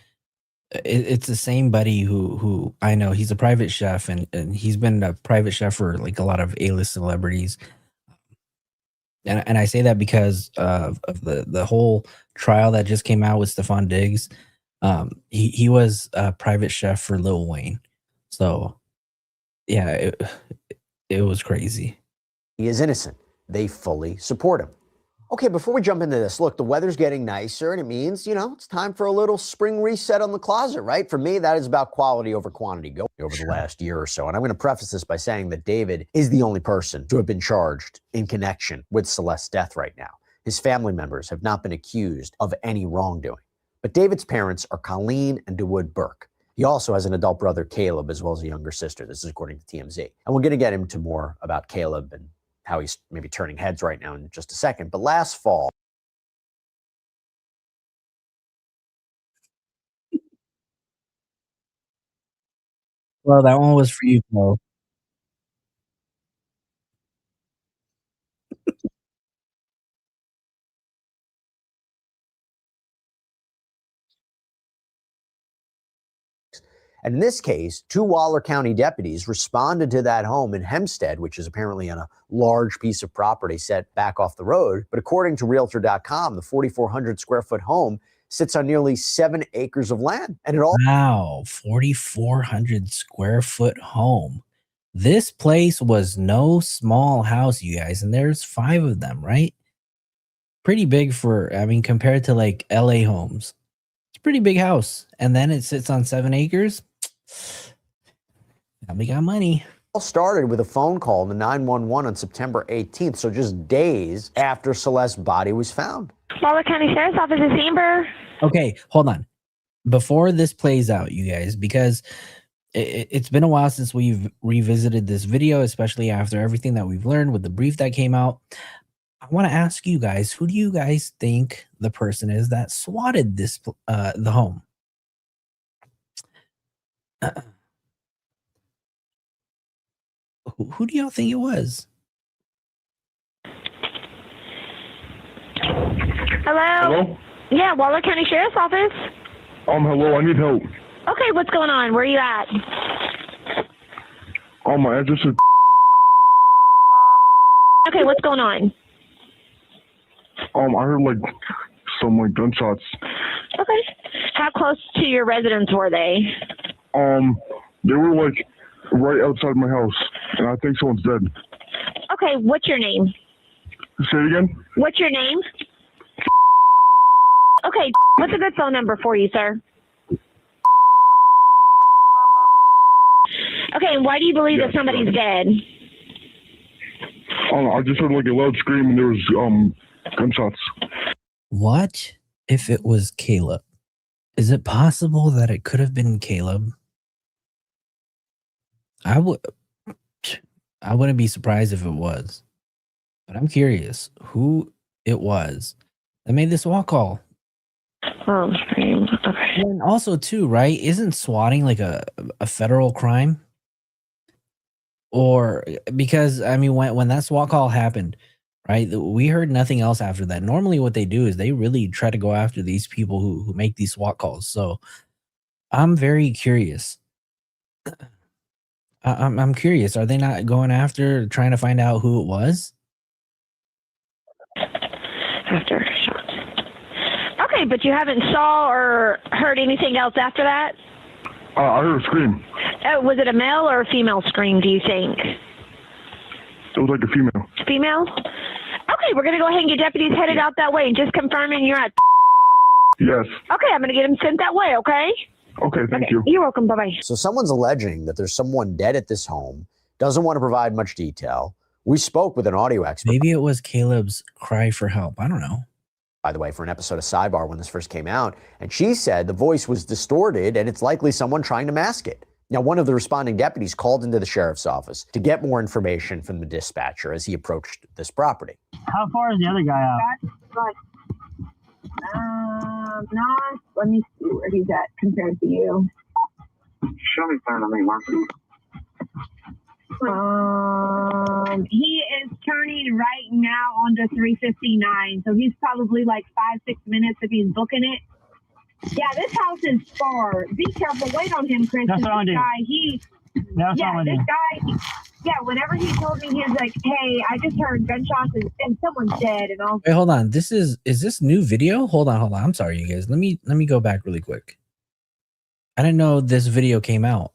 It's the same buddy who I know. He's a private chef, and he's been a private chef for like a lot of A-list celebrities. And I say that because of the whole trial that just came out with Stephon Diggs. He was a private chef for Lil Wayne. So, yeah, it was crazy. he is innocent. They fully support him. Okay, before we jump into this, look, the weather's getting nicer, and it means, it's time for a little spring reset on the closet, right? For me, that is about quality over quantity going over the last year or so. And I'm going to preface this by saying that David is the only person to have been charged in connection with Celeste's death right now. His family members have not been accused of any wrongdoing. But David's parents are Colleen and DeWood Burke. He also has an adult brother, Caleb, as well as a younger sister. This is according to TMZ. And we're going to get into more about Caleb and how he's maybe turning heads right now in just a second. But last fall, Well, that one was for you, Flo. and in this case, 2 Waller County deputies responded to that home in Hempstead, which is apparently on a large piece of property set back off the road. But according to Realtor.com, the 4,400 square foot home sits on nearly 7 acres of land. And it all Wow, 4,400 square foot home. This place was no small house, you guys, and there's 5 of them, right? Pretty big compared to like LA homes. It's a pretty big house. And then it sits on 7 acres. We got money. all started with a phone call to 911 on September 18th, so just days after Celeste's body was found. Waller County Sheriff's Office is Amber. Okay, hold on. Before this plays out, you guys, because it's been a while since we've revisited this video, especially after everything that we've learned with the brief that came out. I want to ask you guys, who do you guys think the person is that swatted this the home? Who do y'all think it was? Hello? Hello? Yeah, Waller County Sheriff's Office. Hello, I need help. Okay, what's going on? Where are you at? My address is... Okay, what's going on? I heard, some, gunshots. Okay. How close to your residence were they? They were, right outside my house, and I think someone's dead. Okay, what's your name? Say it again? What's your name? Okay, what's a good phone number for you, sir? Okay, and why do you believe that somebody's dead? I just heard, a loud scream, and there was, gunshots. What if it was Caleb? Is it possible that it could have been Caleb? I wouldn't be surprised if it was, but I'm curious who it was that made this walk call. Oh, okay. And also, too, right? Isn't swatting like a federal crime? Or because when that SWAT call happened, right? We heard nothing else after that. Normally, what they do is they really try to go after these people who make these SWAT calls. So I'm very curious. I'm curious. Are they not going after trying to find out who it was? After shots. Okay, but you haven't saw or heard anything else after that? I heard a scream. Was it a male or a female scream, do you think? It was a female. Female? Okay, we're going to go ahead and get deputies headed out that way and just confirming you're at... Yes. Okay, I'm going to get them sent that way, okay? Okay, thank you. You're welcome. Bye-bye. So someone's alleging that there's someone dead at this home, doesn't want to provide much detail. We spoke with an audio expert. Maybe it was Caleb's cry for help. I don't know. By the way, for an episode of Sidebar when this first came out, and she said the voice was distorted and it's likely someone trying to mask it. Now, one of the responding deputies called into the sheriff's office to get more information from the dispatcher as he approached this property. How far is the other guy out? Not. Let me see where he's at compared to you. Show me front of me, Marcy. He is turning right now onto 359, so he's probably like 5-6 minutes if he's booking it. Yeah, this house is far. Be careful. Wait on him, Chris. That's what I'm doing. This guy, whenever he told me, he was like, hey, I just heard gunshots and someone's dead and all. Wait, hold on. Is this new video? Hold on. I'm sorry, you guys. Let me go back really quick. I didn't know this video came out.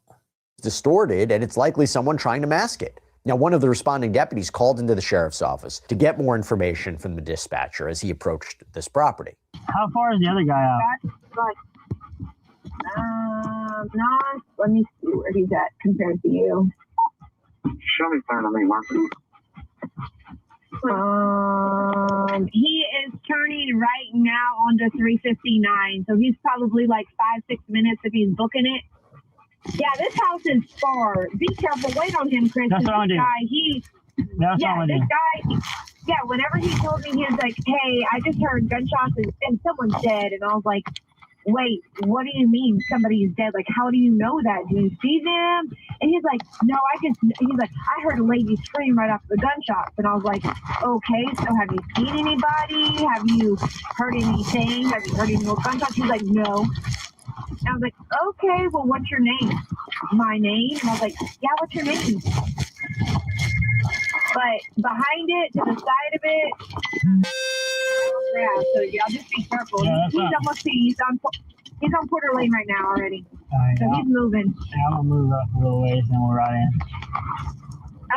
Distorted, and it's likely someone trying to mask it. Now, one of the responding deputies called into the sheriff's office to get more information from the dispatcher as he approached this property. How far is the other guy out? Not. Let me see where he's at compared to you. Show me front of me, Marcy. He is turning right now onto 359, so he's probably like 5-6 minutes if he's booking it. Yeah, this house is far. Be careful. Wait on him, Chris. That's what I'm doing. Whenever he told me, he was like, hey, I just heard gunshots and someone's dead. And I was like, wait, what do you mean somebody's dead? Like, how do you know that? Do you see them? And he's like, no, he's like, I heard a lady scream right after the gunshots. And I was like, okay, so have you seen anybody? Have you heard anything? Have you heard any more gunshots? He's like, no. And I was like, okay, well, what's your name? My name? And I was like, yeah, what's your name? But behind it, to the side of it, yeah, so y'all just be careful. Yeah, he's on Porter Lane right now already. So he's moving. Yeah, I'm going to move up a little ways and then we'll ride in.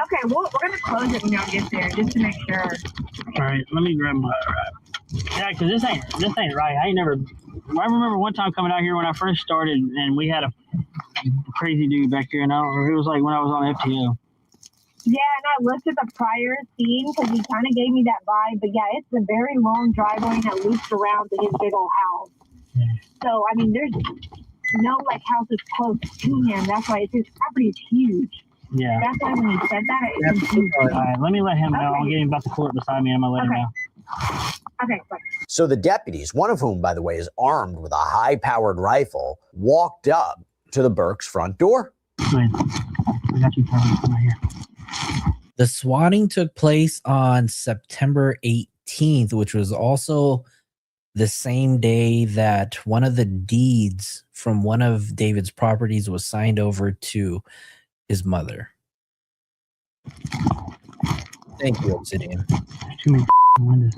Okay, we're going to close it when y'all get there, just to make sure. All right, let me grab my Yeah, because this ain't right. I remember one time coming out here when I first started, and we had a crazy dude back here, and it was like when I was on FTO. Yeah, and I looked at the prior scene because he kind of gave me that vibe. But yeah, it's a very long driveway that loops around to his big old house. Yeah. So I mean, there's no like houses close to him. That's why his property is huge. Yeah. That's why when he said that, it confused me. All right, let me let him know. Okay. I'll get him about the court beside me. I'm gonna let him know. Okay, fine. So the deputies, one of whom, by the way, is armed with a high-powered rifle, walked up to the Burke's front door. Wait, I got you covered right here. The swatting took place on September 18th, which was also the same day that one of the deeds from one of David's properties was signed over to his mother. Thank you, Obsidian. Too many windows.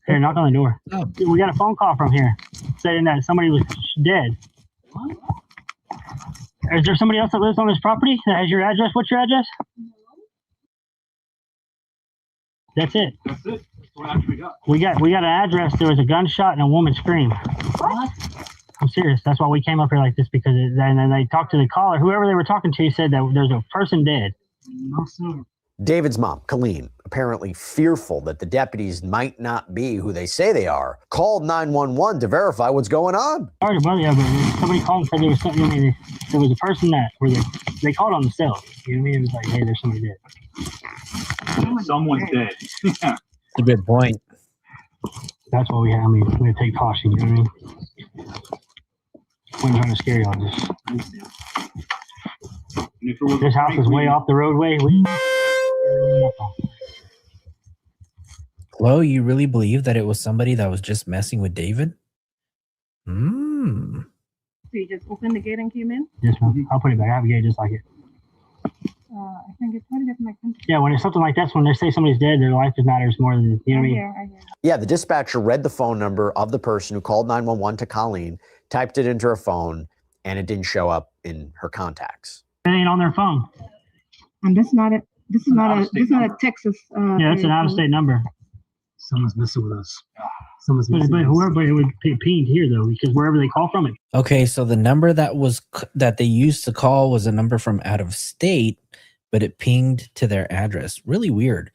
Here, knock on the door. Oh. We got a phone call from here saying that somebody was dead. What? Is there somebody else that lives on this property that has your address? What's your address? That's it. That's it. That's what actually got. We got an address. There was a gunshot and a woman scream. What? I'm serious. That's why we came up here like this, because and then they talked to the caller. Whoever they were talking to said that there's a person dead. No, sir. David's mom, Colleen, apparently fearful that the deputies might not be who they say they are, called 911 to verify what's going on. Sorry, brother, yeah, but somebody called and said there was something. I mean, there was a person that they called on themselves. You know what I mean? It was like, hey, there's somebody dead. Someone's dead. That's a good point. That's what we have. I mean, we're gonna take caution. You know what I mean? We're trying to scare y'all. This house is way off the roadway. Chloe, you really believe that it was somebody that was just messing with David? So you just opened the gate and came in? Yes, ma'am. I'll put it back. I have a gate just like it. I think it's probably my country. Yeah, when it's something like that, when they say somebody's dead, their life just matters more than, you know what I mean? I hear. Yeah, the dispatcher read the phone number of the person who called 911 to Colleen, typed it into her phone, and it didn't show up in her contacts. It ain't on their phone. And this is not a Texas. Yeah, it's an out-of-state number. Someone's messing with us. But whoever it would be pinged here though, because wherever they call from it. Okay, so the number that they used to call was a number from out of state, but it pinged to their address. Really weird.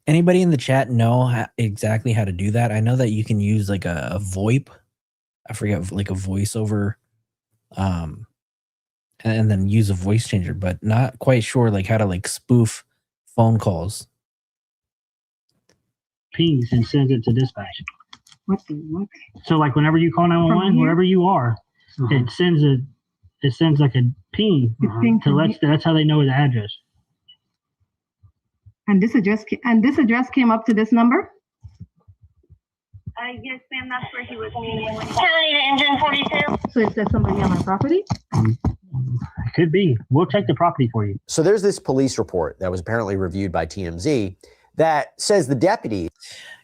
Anybody in the chat know exactly how to do that? I know that you can use like a VoIP. I forget, like a voiceover, and then use a voice changer, but not quite sure like how to like spoof phone calls. Pings and sends it to dispatch. What the what? So like whenever you call 911, wherever you are, it sends like a ping that's how they know the address. And this address came up to this number? Yes, ma'am, that's where he was meeting. Engine 42. So it says somebody on my property? It could be. We'll check the property for you. So there's this police report that was apparently reviewed by TMZ that says the deputy.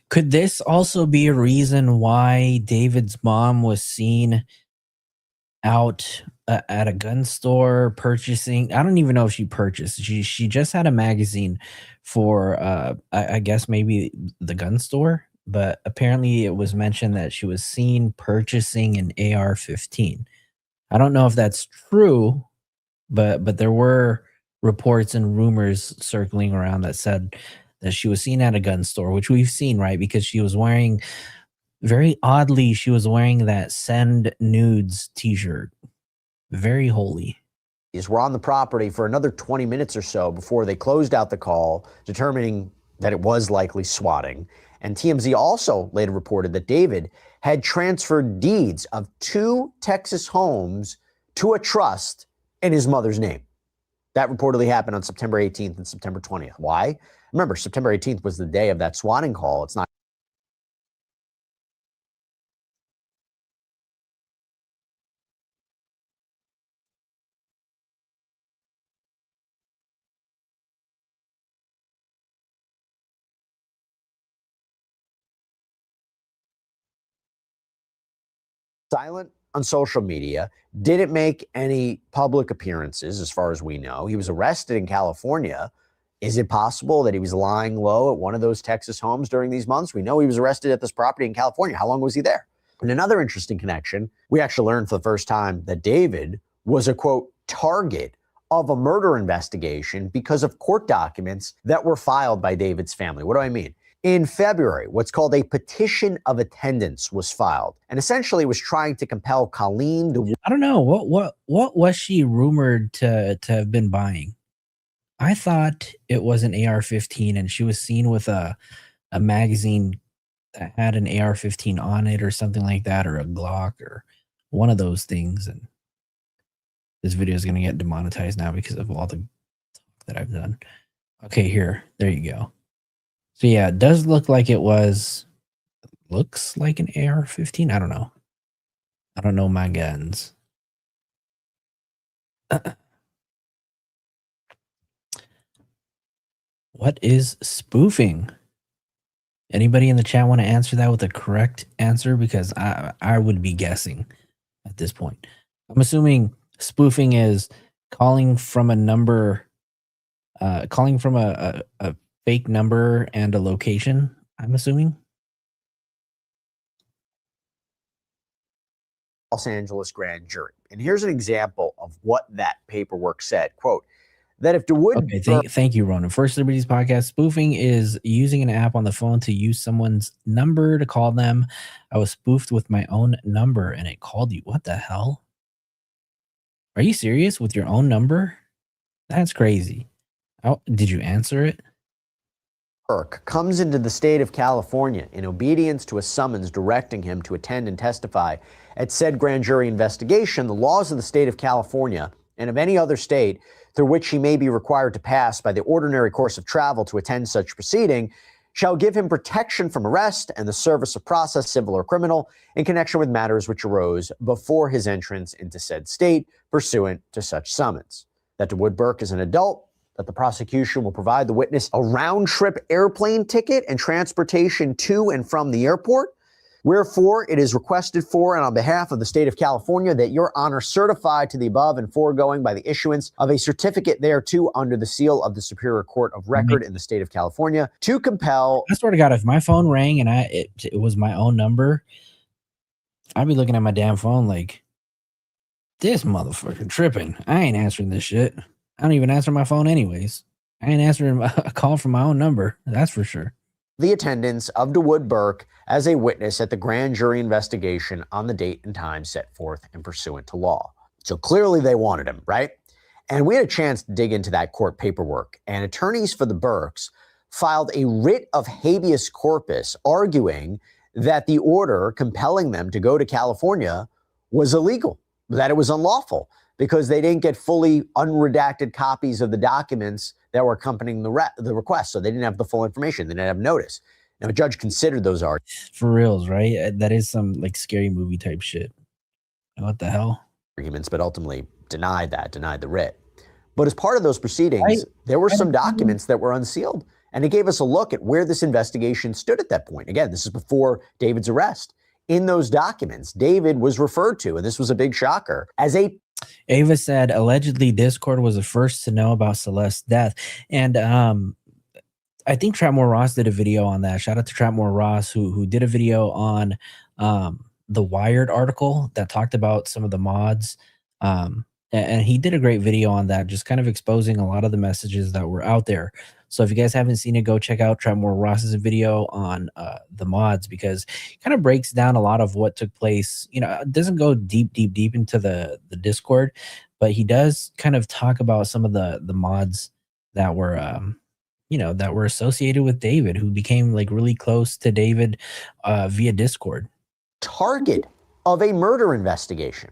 Could this also be a reason why David's mom was seen out at a gun store purchasing? I don't even know if she purchased. She just had a magazine for I guess maybe the gun store, but apparently it was mentioned that she was seen purchasing an AR-15. I don't know if that's true, but there were reports and rumors circling around that said that she was seen at a gun store, which we've seen, right? Because she was wearing, very oddly, she was wearing that Send Nudes t-shirt. Very holy. Were on the property for another 20 minutes or so before they closed out the call, determining that it was likely swatting. And TMZ also later reported that David had transferred deeds of 2 Texas homes to a trust in his mother's name. That reportedly happened on September 18th and September 20th. Why? Remember, September 18th was the day of that swatting call. It's not. Silent on social media, didn't make any public appearances as far as we know. He was arrested in California. Is it possible that he was lying low at one of those Texas homes during these months? We know he was arrested at this property in California. How long was he there? And another interesting connection, we actually learned for the first time that David was a, quote, target of a murder investigation because of court documents that were filed by David's family. What do I mean? In February, what's called a petition of attendance was filed, and essentially was trying to compel Colleen to. I don't know what was she rumored to have been buying. I thought it was an AR-15, and she was seen with a magazine that had an AR-15 on it, or something like that, or a Glock, or one of those things. And this video is going to get demonetized now because of all the talk that I've done. Okay, there you go. So yeah, it does look like it was, looks like an AR-15. I don't know. I don't know my guns. What is spoofing? Anybody in the chat want to answer that with a correct answer? Because I would be guessing at this point. I'm assuming spoofing is calling from a number, calling from a fake number and a location, I'm assuming. Los Angeles grand jury. And here's an example of what that paperwork said. Quote, that if DeWood... Okay, thank you, Ronan. First Liberties podcast. Spoofing is using an app on the phone to use someone's number to call them. I was spoofed with my own number and it called you. What the hell? Are you serious? With your own number? That's crazy. Oh, did you answer it? Burke comes into the state of California in obedience to a summons directing him to attend and testify at said grand jury investigation. The laws of the state of California and of any other state through which he may be required to pass by the ordinary course of travel to attend such proceeding shall give him protection from arrest and the service of process, civil or criminal, in connection with matters which arose before his entrance into said state pursuant to such summons. That DeWood Burke is an adult, that the prosecution will provide the witness a round-trip airplane ticket and transportation to and from the airport, Wherefore, it is requested for and on behalf of the state of California that your honor certify to the above and foregoing by the issuance of a certificate thereto under the seal of the Superior Court of Record in the state of California to compel. I swear to God, if my phone rang and it was my own number, I'd be looking at my damn phone like, this motherfucker tripping. I ain't answering this shit. I don't even answer my phone anyways. I ain't answering a call from my own number. That's for sure. The attendance of DeWood Burke as a witness at the grand jury investigation on the date and time set forth and pursuant to law. So clearly they wanted him, right? And we had a chance to dig into that court paperwork, and attorneys for the Burkes filed a writ of habeas corpus arguing that the order compelling them to go to California was illegal, that it was unlawful because they didn't get fully unredacted copies of the documents that were accompanying the request. So they didn't have the full information. They didn't have notice. Now, a judge considered those arguments. For reals, right? That is some like scary movie type shit. What the hell? But ultimately denied the writ. But as part of those proceedings, there were some documents that were unsealed. And it gave us a look at where this investigation stood at that point. Again, this is before David's arrest. In those documents, David was referred to, and this was a big shocker, as a... Ava said, allegedly, Discord was the first to know about Celeste's death. And I think Trapmore Ross did a video on that. Shout out to Trapmore Ross, who did a video on the Wired article that talked about some of the mods. And he did a great video on that, just kind of exposing a lot of the messages that were out there. So if you guys haven't seen it, go check out Trapmore Ross's video on the mods, because it kind of breaks down a lot of what took place. You know, it doesn't go deep into the Discord, but he does kind of talk about some of the mods that were, that were associated with David, who became like really close to David via Discord. Target of a murder investigation.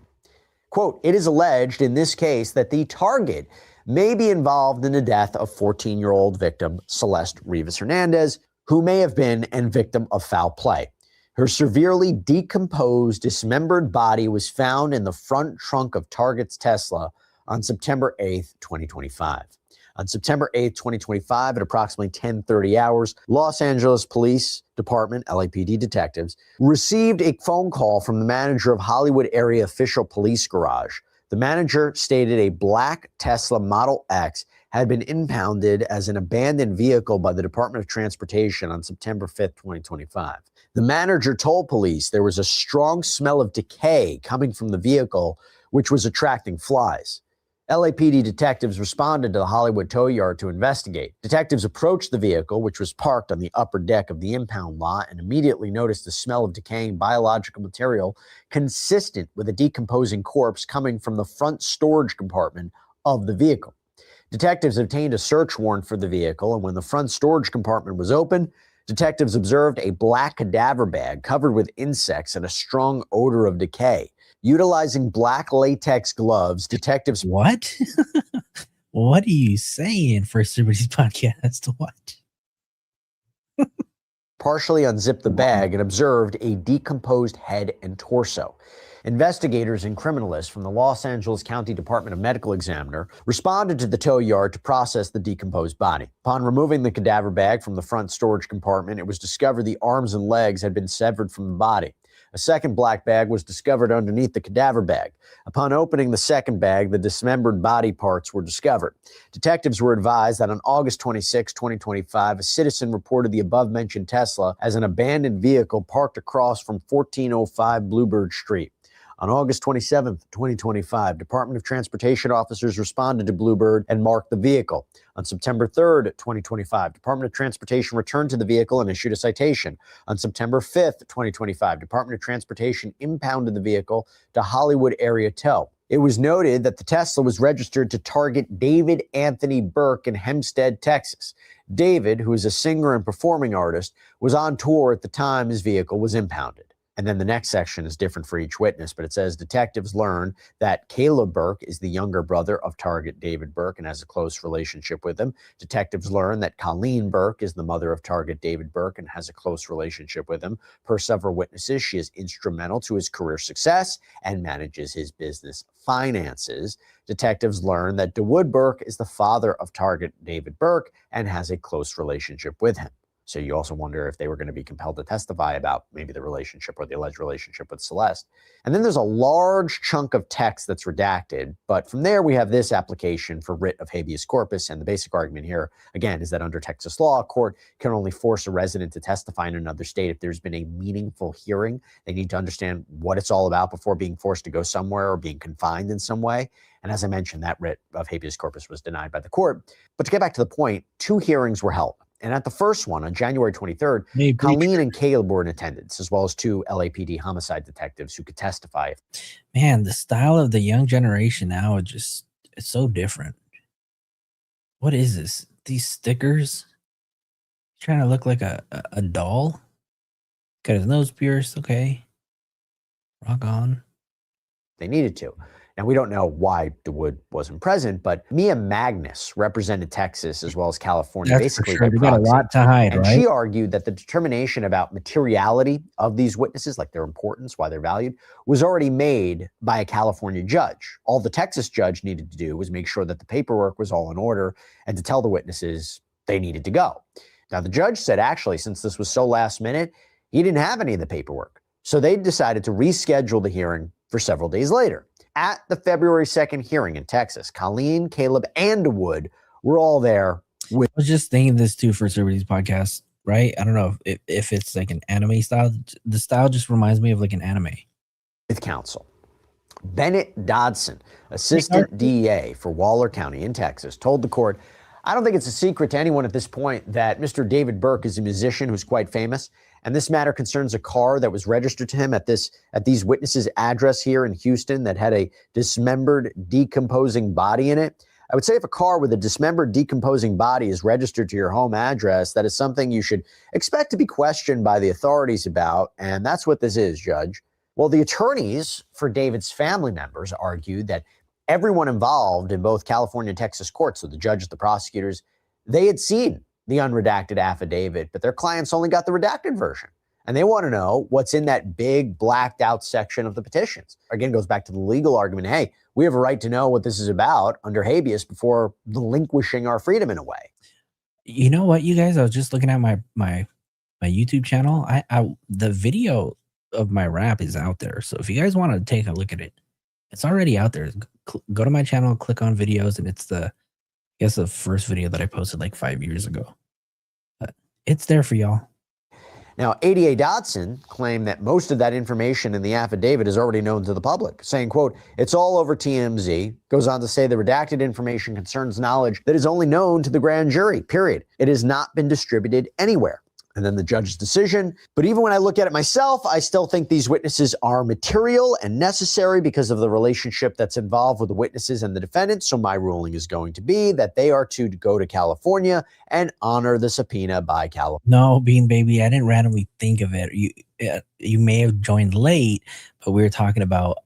Quote, it is alleged in this case that the target may be involved in the death of 14-year-old victim Celeste Rivas Hernandez, who may have been and victim of foul play. Her severely decomposed, dismembered body was found in the front trunk of Target's Tesla on September 8th, 2025. On September 8th, 2025, at approximately 10:30 hours, Los Angeles Police Department, LAPD detectives, received a phone call from the manager of Hollywood Area Official Police Garage. The manager stated a black Tesla Model X had been impounded as an abandoned vehicle by the Department of Transportation on September 5th, 2025. The manager told police there was a strong smell of decay coming from the vehicle, which was attracting flies. LAPD detectives responded to the Hollywood tow yard to investigate. Detectives approached the vehicle, which was parked on the upper deck of the impound lot, and immediately noticed the smell of decaying biological material consistent with a decomposing corpse coming from the front storage compartment of the vehicle. Detectives obtained a search warrant for the vehicle, and when the front storage compartment was opened, detectives observed a black cadaver bag covered with insects and a strong odor of decay. Utilizing black latex gloves, detectives... What? What are you saying, First Celebrities Podcast? What? partially unzipped the bag and observed a decomposed head and torso. Investigators and criminalists from the Los Angeles County Department of Medical Examiner responded to the tow yard to process the decomposed body. Upon removing the cadaver bag from the front storage compartment, it was discovered the arms and legs had been severed from the body. A second black bag was discovered underneath the cadaver bag. Upon opening the second bag, the dismembered body parts were discovered. Detectives were advised that on August 26, 2025, a citizen reported the above-mentioned Tesla as an abandoned vehicle parked across from 1405 Bluebird Street. On August 27, 2025, Department of Transportation officers responded to Bluebird and marked the vehicle. On September 3, 2025, Department of Transportation returned to the vehicle and issued a citation. On September 5, 2025, Department of Transportation impounded the vehicle to Hollywood Area Tow. It was noted that the Tesla was registered to target David Anthony Burke in Hempstead, Texas. David, who is a singer and performing artist, was on tour at the time his vehicle was impounded. And then the next section is different for each witness, but it says detectives learn that Caleb Burke is the younger brother of target David Burke and has a close relationship with him. Detectives learn that Colleen Burke is the mother of target David Burke and has a close relationship with him. Per several witnesses, she is instrumental to his career success and manages his business finances. Detectives learn that DeWood Burke is the father of target David Burke and has a close relationship with him. So you also wonder if they were going to be compelled to testify about maybe the relationship or the alleged relationship with Celeste. And then there's a large chunk of text that's redacted. But from there, we have this application for writ of habeas corpus. And the basic argument here, again, is that under Texas law, a court can only force a resident to testify in another state if there's been a meaningful hearing. They need to understand what it's all about before being forced to go somewhere or being confined in some way. And as I mentioned, that writ of habeas corpus was denied by the court. But to get back to the point, 2 hearings were held. And at the first one, on January 23rd, Colleen and Caleb were in attendance, as well as 2 LAPD homicide detectives who could testify. Man, the style of the young generation now it's so different. What is this? These stickers? Trying to look like a doll? Got his nose pierced. Okay. Rock on. They needed to. Now, we don't know why DeWood wasn't present, but Mia Magnus represented Texas as well as California. That's basically for sure. They got a lot to hide, and right? she argued that the determination about materiality of these witnesses, like their importance, why they're valued, was already made by a California judge. All the Texas judge needed to do was make sure that the paperwork was all in order and to tell the witnesses they needed to go. Now, the judge said, actually, since this was so last minute, he didn't have any of the paperwork. So they decided to reschedule the hearing for several days later. At the February 2nd hearing in Texas, Colleen, Caleb, and DeWood were all there. I was just thinking this too for D4vd's podcast, right? I don't know if it's like an anime style. The style just reminds me of like an anime. With counsel. Bennett Dodson, assistant DA for Waller County in Texas, told the court, I don't think it's a secret to anyone at this point that Mr. David Burke is a musician who's quite famous. And this matter concerns a car that was registered to him at these witnesses' address here in Houston that had a dismembered, decomposing body in it. I would say if a car with a dismembered, decomposing body is registered to your home address, that is something you should expect to be questioned by the authorities about. And that's what this is, Judge. Well, the attorneys for David's family members argued that everyone involved in both California and Texas courts, so the judges, the prosecutors, they had seen the unredacted affidavit, but their clients only got the redacted version. And they want to know what's in that big blacked out section of the petitions. Again, goes back to the legal argument. Hey, we have a right to know what this is about under habeas before relinquishing our freedom in a way. You know what, you guys? I was just looking at my YouTube channel. The video of my rap is out there. So if you guys want to take a look at it, it's already out there. Go to my channel, click on videos, and it's the first video that I posted like 5 years ago. But it's there for y'all. Now, ADA Dodson claimed that most of that information in the affidavit is already known to the public, saying, quote, it's all over TMZ. Goes on to say the redacted information concerns knowledge that is only known to the grand jury, period. It has not been distributed anywhere. And then the judge's decision. But even when I look at it myself, I still think these witnesses are material and necessary because of the relationship that's involved with the witnesses and the defendant. So my ruling is going to be that they are to go to California and honor the subpoena by California. No, Bean Baby, I didn't randomly think of it. You may have joined late, but we were talking about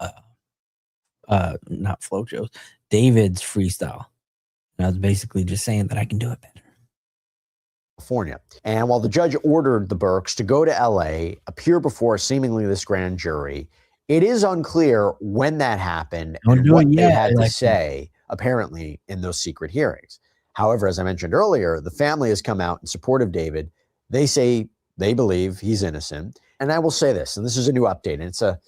not Flojo's, David's freestyle. And I was basically just saying that I can do it better. California. And while the judge ordered the Burkes to go to LA, appear before seemingly this grand jury, it is unclear when that happened and what they had to say, apparently, in those secret hearings. However, as I mentioned earlier, the family has come out in support of David. They say they believe he's innocent. And I will say this, and this is a new update, and it's a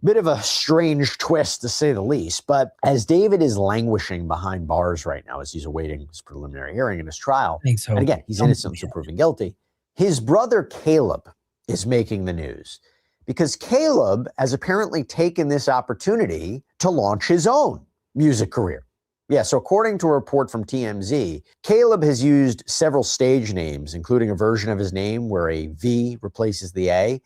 bit of a strange twist to say the least, but as David is languishing behind bars right now as he's awaiting his preliminary hearing in his trial, and again, he's innocent until proven guilty, his brother Caleb is making the news because Caleb has apparently taken this opportunity to launch his own music career. Yeah, so according to a report from TMZ, Caleb has used several stage names, including a version of his name where a V replaces the A,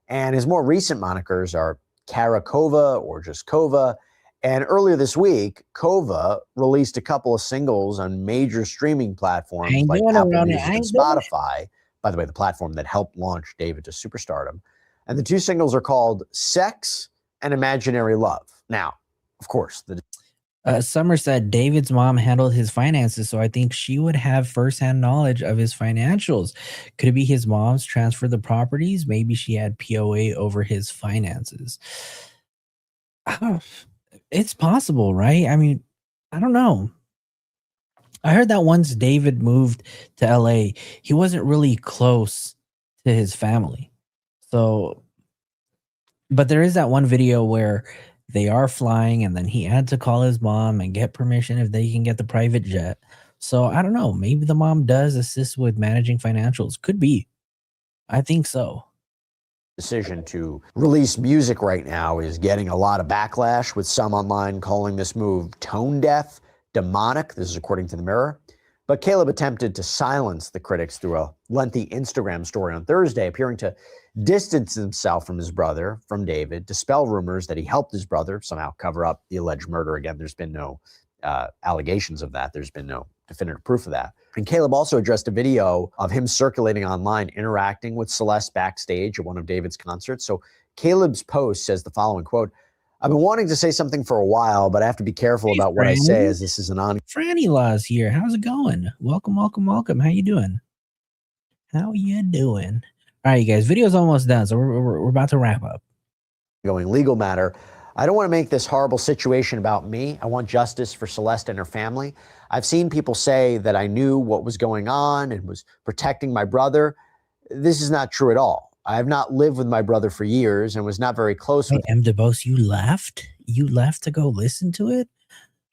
and his more recent monikers are Karakova or just Kova. And earlier this week, Kova released a couple of singles on major streaming platforms like Apple Music and Spotify. By the way, the platform that helped launch David to superstardom. And the 2 singles are called Sex and Imaginary Love. Now, of course, Summer said David's mom handled his finances, so I think she would have firsthand knowledge of his financials. Could it be his mom's transferred the properties? Maybe she had POA over his finances. It's possible, right? I mean, I don't know. I heard that once David moved to LA, he wasn't really close to his family. So, but there is that one video where they are flying and then he had to call his mom and get permission if they can get the private jet. So I don't know. Maybe the mom does assist with managing financials. Could be. I think so. Decision to release music right now is getting a lot of backlash, with some online calling this move tone deaf, demonic. This is according to the Mirror. But Caleb attempted to silence the critics through a lengthy Instagram story on Thursday, appearing to distance himself from his brother, from David, dispel rumors that he helped his brother somehow cover up the alleged murder. Again, there's been no allegations of that. There's been no definitive proof of that. And Caleb also addressed a video of him circulating online, interacting with Celeste backstage at one of David's concerts. So Caleb's post says the following, quote, "I've been wanting to say something for a while, but I have to be careful about what I say, as this is an on." Franny Laws here. How's it going? Welcome, welcome, welcome. How you doing? How you doing? All right, you guys, video's almost done, so we're about to wrap up. Going legal matter. I don't want to make this horrible situation about me. I want justice for Celeste and her family. I've seen people say that I knew what was going on and was protecting my brother. This is not true at all. I have not lived with my brother for years and was not very close with him. DeBose, you left? You left to go listen to it?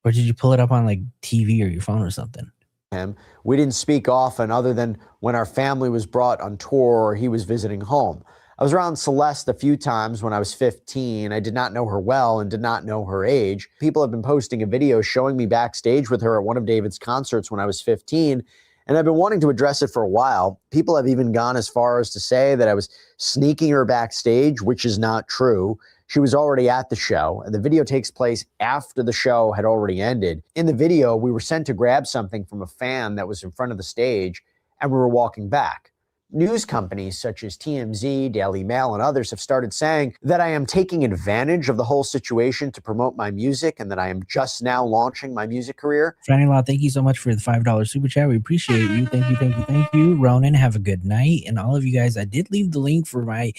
Or did you pull it up on like TV or your phone or something? Him. We didn't speak often other than when our family was brought on tour or he was visiting home. I was around Celeste a few times when I was 15. I did not know her well and did not know her age. People have been posting a video showing me backstage with her at one of David's concerts when I was 15, and I've been wanting to address it for a while. People have even gone as far as to say that I was sneaking her backstage, which is not true. She was already at the show, and the video takes place after the show had already ended. In the video, we were sent to grab something from a fan that was in front of the stage, and we were walking back. News companies such as TMZ, Daily Mail, and others have started saying that I am taking advantage of the whole situation to promote my music and that I am just now launching my music career. Franny Law, thank you so much for the $5 super chat. We appreciate you. Thank you, thank you, thank you. Ronan, have a good night. And all of you guys, I did leave the link for my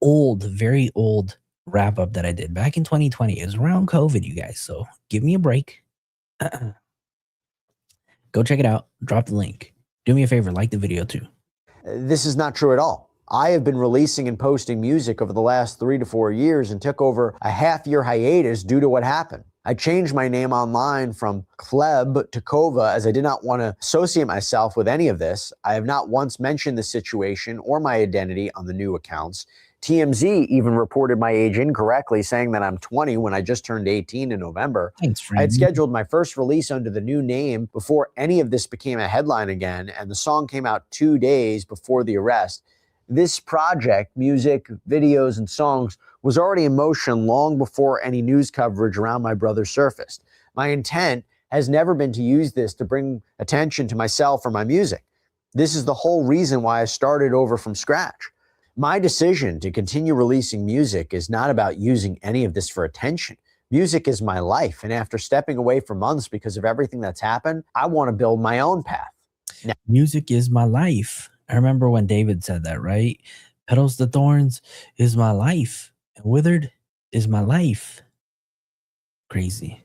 old, very old wrap up that I did back in 2020. It was around COVID, you guys. So give me a break. Go check it out. Drop the link. Do me a favor, like the video too. This is not true at all. I have been releasing and posting music over the last 3 to 4 years and took over a half-year hiatus due to what happened. I changed my name online from Kleb to Kova as I did not want to associate myself with any of this. I have not once mentioned the situation or my identity on the new accounts. TMZ even reported my age incorrectly, saying that I'm 20 when I just turned 18 in November. Thanks, I had scheduled my first release under the new name before any of this became a headline again, and the song came out 2 days before the arrest. This project, music, videos, and songs, was already in motion long before any news coverage around my brother surfaced. My intent has never been to use this to bring attention to myself or my music. This is the whole reason why I started over from scratch. My decision to continue releasing music is not about using any of this for attention. Music is my life, and after stepping away for months because of everything that's happened, I want to build my own path. Now, music is my life. I remember when David said that, right? Petals to Thorns is my life, and Withered is my life. Crazy.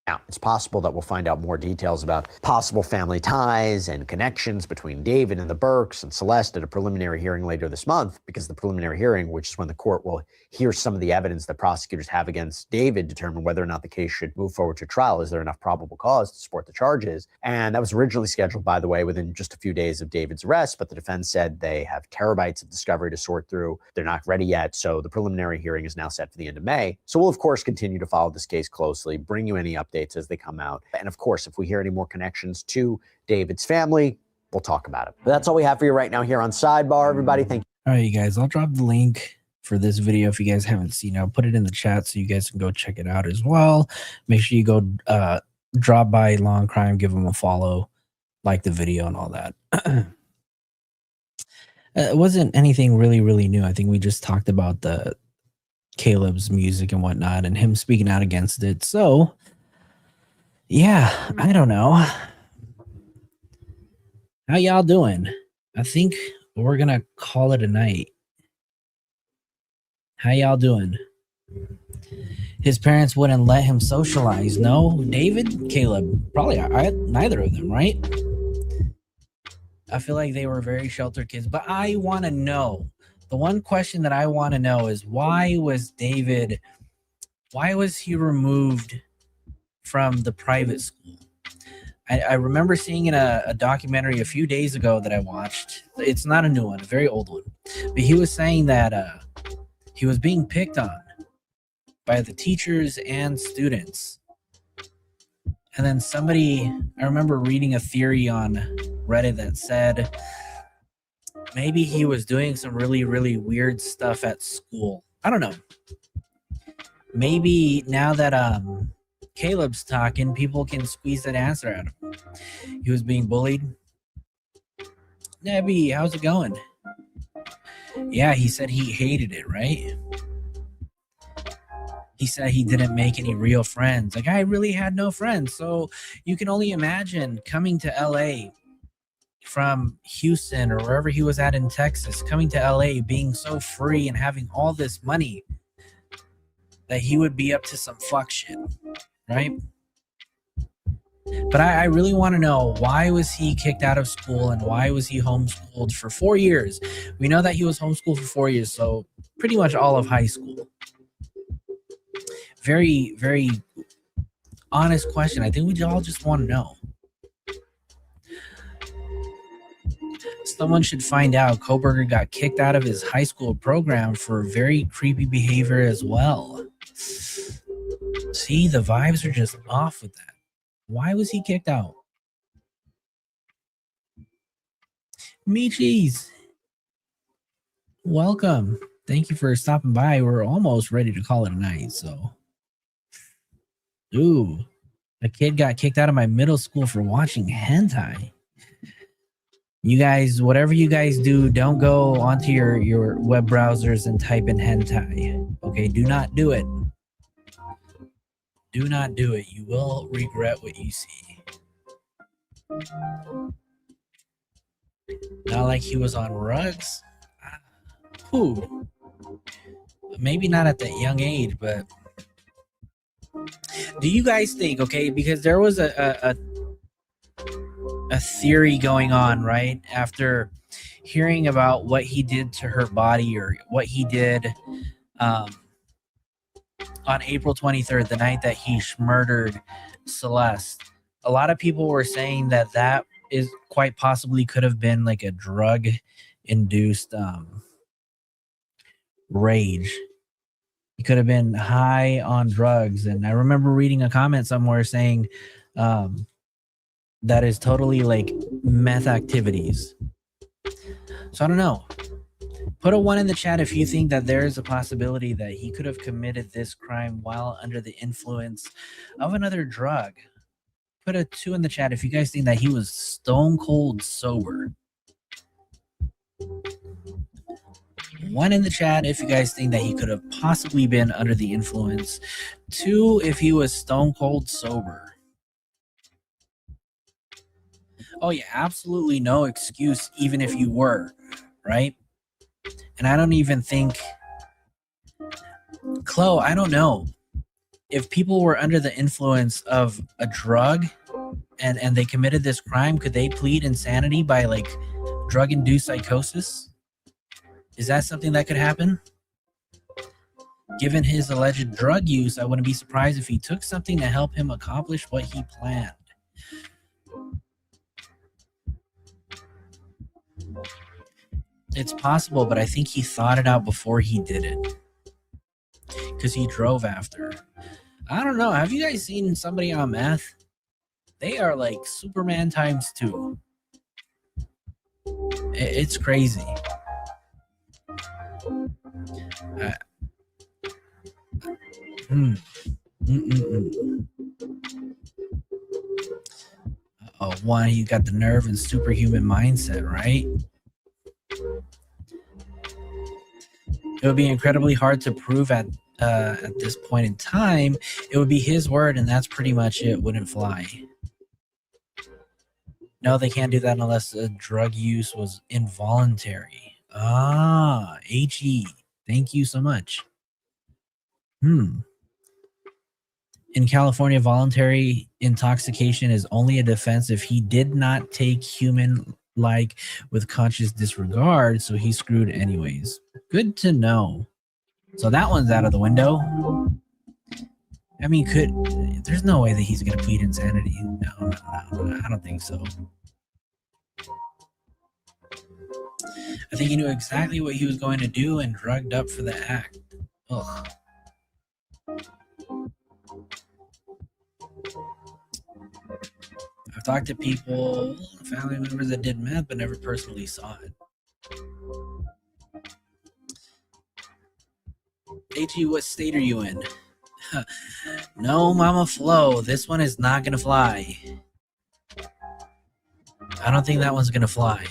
Now, it's possible that we'll find out more details about possible family ties and connections between David and the Burkes and Celeste at a preliminary hearing later this month, because the preliminary hearing, which is when the court will hear some of the evidence that prosecutors have against David, determine whether or not the case should move forward to trial. Is there enough probable cause to support the charges? And that was originally scheduled, by the way, within just a few days of David's arrest, but the defense said they have terabytes of discovery to sort through. They're not ready yet, so the preliminary hearing is now set for the end of May. So we'll, of course, continue to follow this case closely, bring you any updates as they come out. And of course, if we hear any more connections to David's family, we'll talk about it. But that's all we have for you right now here on Sidebar. Everybody, thank you. All right, you guys, I'll drop the link for this video if you guys haven't seen it. I'll put it in the chat so you guys can go check it out as well. Make sure you go drop by Long Crime, give them a follow, like the video and all that. It wasn't anything really, really new. I think we just talked about the Caleb's music and whatnot and him speaking out against it. So yeah, I don't know. How y'all doing? I think we're gonna call it a night. How y'all doing? His parents wouldn't let him socialize. No, David, Caleb, probably neither of them, right? I feel like they were very sheltered kids. But I want to know, the one question that I want to know is, why was he removed from the private school? I remember seeing in a documentary a few days ago that I watched. It's not a new one, a very old one. But he was saying that he was being picked on by the teachers and students. And then I remember reading a theory on Reddit that said maybe he was doing some really, really weird stuff at school. I don't know. Maybe now that Caleb's talking, people can squeeze that answer out of him. He was being bullied. Nebby, how's it going? Yeah, he said he hated it, right? He said he didn't make any real friends. Like, I really had no friends. So you can only imagine coming to LA from Houston or wherever he was at in Texas, coming to LA, being so free and having all this money, that he would be up to some fuck shit, right? But I really want to know, why was he kicked out of school and why was he homeschooled for 4 years? We know that he was homeschooled for 4 years, so pretty much all of high school. Very, very honest question. I think we all just want to know. Someone should find out. Koberger got kicked out of his high school program for very creepy behavior as well. See, the vibes are just off with that. Why was he kicked out? Michis, welcome. Thank you for stopping by. We're almost ready to call it a night, so. Ooh, a kid got kicked out of my middle school for watching hentai. You guys, whatever you guys do, don't go onto your web browsers and type in hentai. Okay, do not do it. Do not do it. You will regret what you see. Not like he was on rugs. Ooh. Maybe not at that young age, but do you guys think, okay, because there was a theory going on, right, after hearing about what he did to her body, or what he did on April 23rd, the night that he murdered Celeste. A lot of people were saying that is quite possibly could have been like a drug induced rage. He could have been high on drugs. And I remember reading a comment somewhere saying that is totally like meth activities. So I don't know. Put a 1 in the chat if you think that there is a possibility that he could have committed this crime while under the influence of another drug. Put a 2 in the chat if you guys think that he was stone cold sober. 1 in the chat if you guys think that he could have possibly been under the influence. 2 if he was stone cold sober. Oh yeah, absolutely no excuse even if you were, right? And I don't even think, Chloe, I don't know. If people were under the influence of a drug and they committed this crime, could they plead insanity by like drug-induced psychosis? Is that something that could happen? Given his alleged drug use, I wouldn't be surprised if he took something to help him accomplish what he planned. It's possible, but I think he thought it out before he did it. Because he drove after. I don't know. Have you guys seen somebody on meth? They are like Superman times 2. It's crazy. Oh, one, he got the nerve and superhuman mindset, right? It would be incredibly hard to prove at this point in time. It would be his word, and that's pretty much it. Wouldn't fly. No, they can't do that unless the drug use was involuntary. Ah, HE. Thank you so much. In California, voluntary intoxication is only a defense if he did not take human-like with conscious disregard, so he screwed anyways. Good to know. So that one's out of the window. I mean, there's no way that he's going to plead insanity. No, I don't think so. I think he knew exactly what he was going to do and drugged up for the act. Ugh. I've talked to people, family members that did meth, but never personally saw it. AG, what state are you in? No, Mama Flo, this one is not gonna fly. I don't think that one's gonna fly.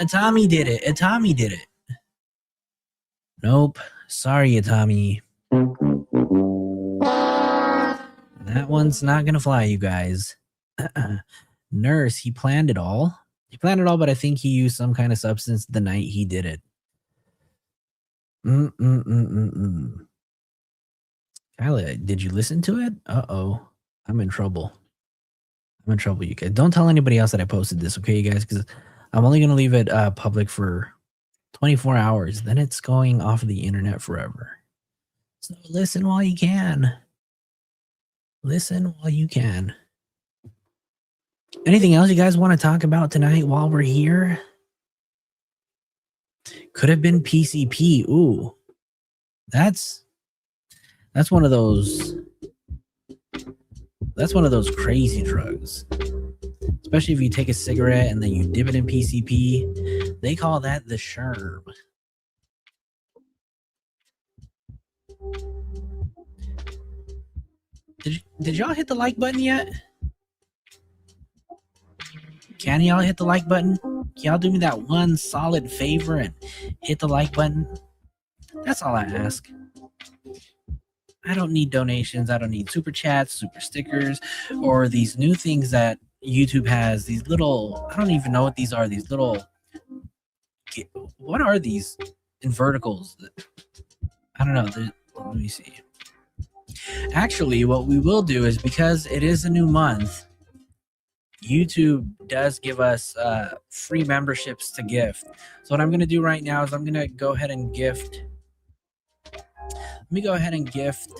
Atami did it. Atami did it. Nope. Sorry, Atami. That one's not gonna fly, you guys. Nurse, he planned it all. He planned it all, but I think he used some kind of substance the night he did it. Kyla, did you listen to it? Uh-oh. I'm in trouble. I'm in trouble, you guys. Don't tell anybody else that I posted this, okay, you guys? Because I'm only going to leave it public for 24 hours. Then it's going off of the internet forever. So listen while you can. Listen while you can. Anything else you guys want to talk about tonight while we're here? Could have been PCP. Ooh. That's one of those crazy drugs. Especially if you take a cigarette and then you dip it in PCP. They call that the sherm. Did y'all hit the like button yet? Can y'all hit the like button? Can y'all do me that one solid favor and hit the like button? That's all I ask. I don't need donations. I don't need super chats, super stickers, or these new things that YouTube has. These little, I don't even know what these are. These little, what are these in verticals? I don't know. Let me see. Actually, what we will do is, because it is a new month, YouTube does give us free memberships to gift. So what I'm going to do right now is I'm going to go ahead and gift. Let me go ahead and gift.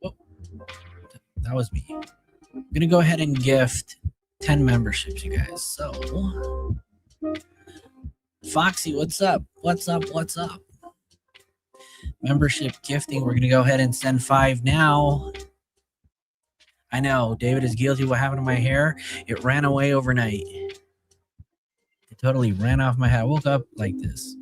Oh, that was me. I'm going to go ahead and gift 10 memberships, you guys. So, Foxy, what's up? What's up? What's up? Membership gifting. We're going to go ahead and send 5 now. I know, David is guilty. What happened to my hair? It ran away overnight. It totally ran off my head. I woke up like this.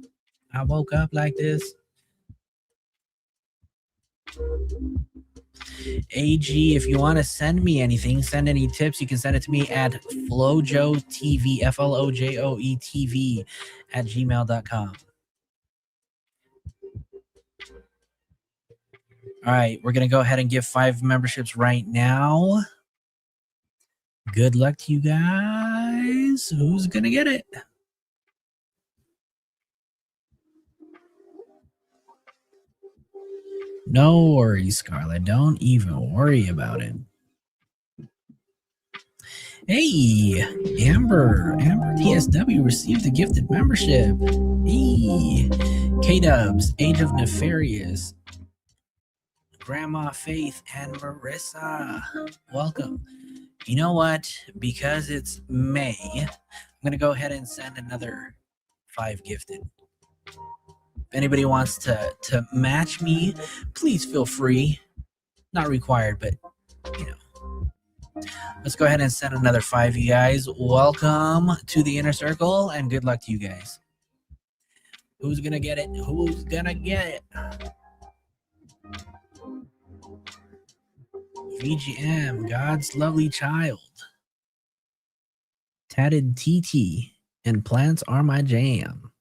AG, if you want to send me anything, send any tips, you can send it to me at FlojoeTV, FLOJOETV @gmail.com. All right, we're going to go ahead and give 5 memberships right now. Good luck to you guys. Who's going to get it? No worries, Scarlett. Don't even worry about it. Hey, Amber TSW received a gifted membership. Hey, K-Dubs, Age of Nefarious, Grandma Faith, and Marissa. Welcome. You know what? Because it's May, I'm going to go ahead and send another 5 gifted. If anybody wants to match me, please feel free. Not required, but, you know. Let's go ahead and send another 5, you guys. Welcome to the Inner Circle, and good luck to you guys. Who's going to get it? Who's going to get it? VGM, God's Lovely Child. Tatted TT, and Plants Are My Jam.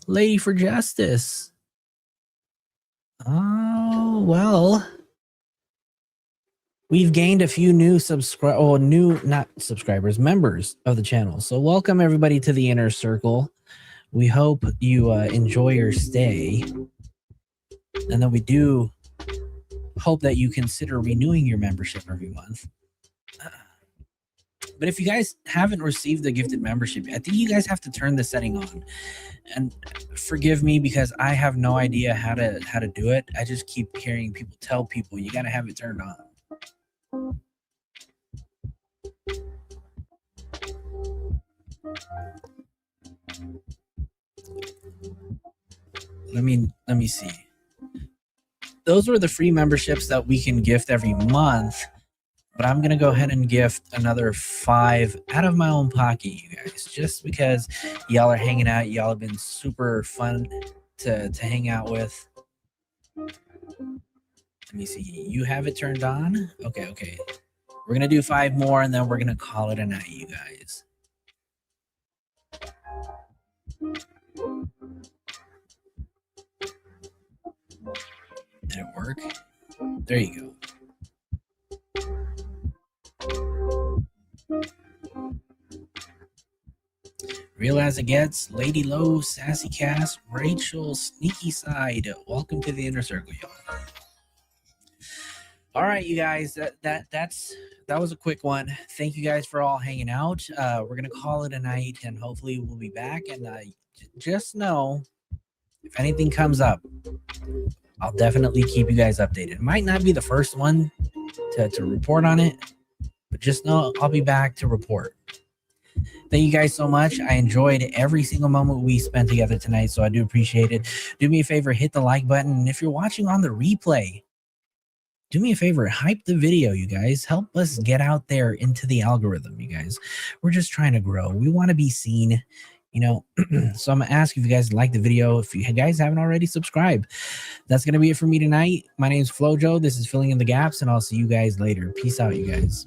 Lady for Justice. Oh, well. We've gained a few new members of the channel. So welcome everybody to the Inner Circle. We hope you enjoy your stay, and that we do hope that you consider renewing your membership every month. But if you guys haven't received the gifted membership, I think you guys have to turn the setting on. And forgive me because I have no idea how to do it. I just keep hearing people tell people you got to have it turned on. Let me see. Those were the free memberships that we can gift every month. But I'm going to go ahead and gift another 5 out of my own pocket, you guys, just because y'all are hanging out. Y'all have been super fun to hang out with. Let me see. You have it turned on? Okay. We're going to do 5 more, and then we're going to call it a night, you guys. Did it work? There you go. Real as it gets, Lady Low, Sassy Cass, Rachel, Sneaky Side. Welcome to the inner circle, y'all. All right, you guys, that was a quick one. Thank you guys for all hanging out. We're gonna call it a night, and hopefully we'll be back. And just know, if anything comes up, I'll definitely keep you guys updated. It might not be the first one to report on it, but just know I'll be back to report. Thank you guys so much. I enjoyed every single moment we spent together tonight, so I do appreciate it. Do me a favor, hit the like button. And if you're watching on the replay, do me a favor, hype the video, you guys. Help us get out there into the algorithm, you guys. We're just trying to grow. We want to be seen, you know. So I'm going to ask if you guys like the video. If you guys haven't already, subscribe. That's going to be it for me tonight. My name is Flojo. This is Filling in the Gaps, and I'll see you guys later. Peace out, you guys.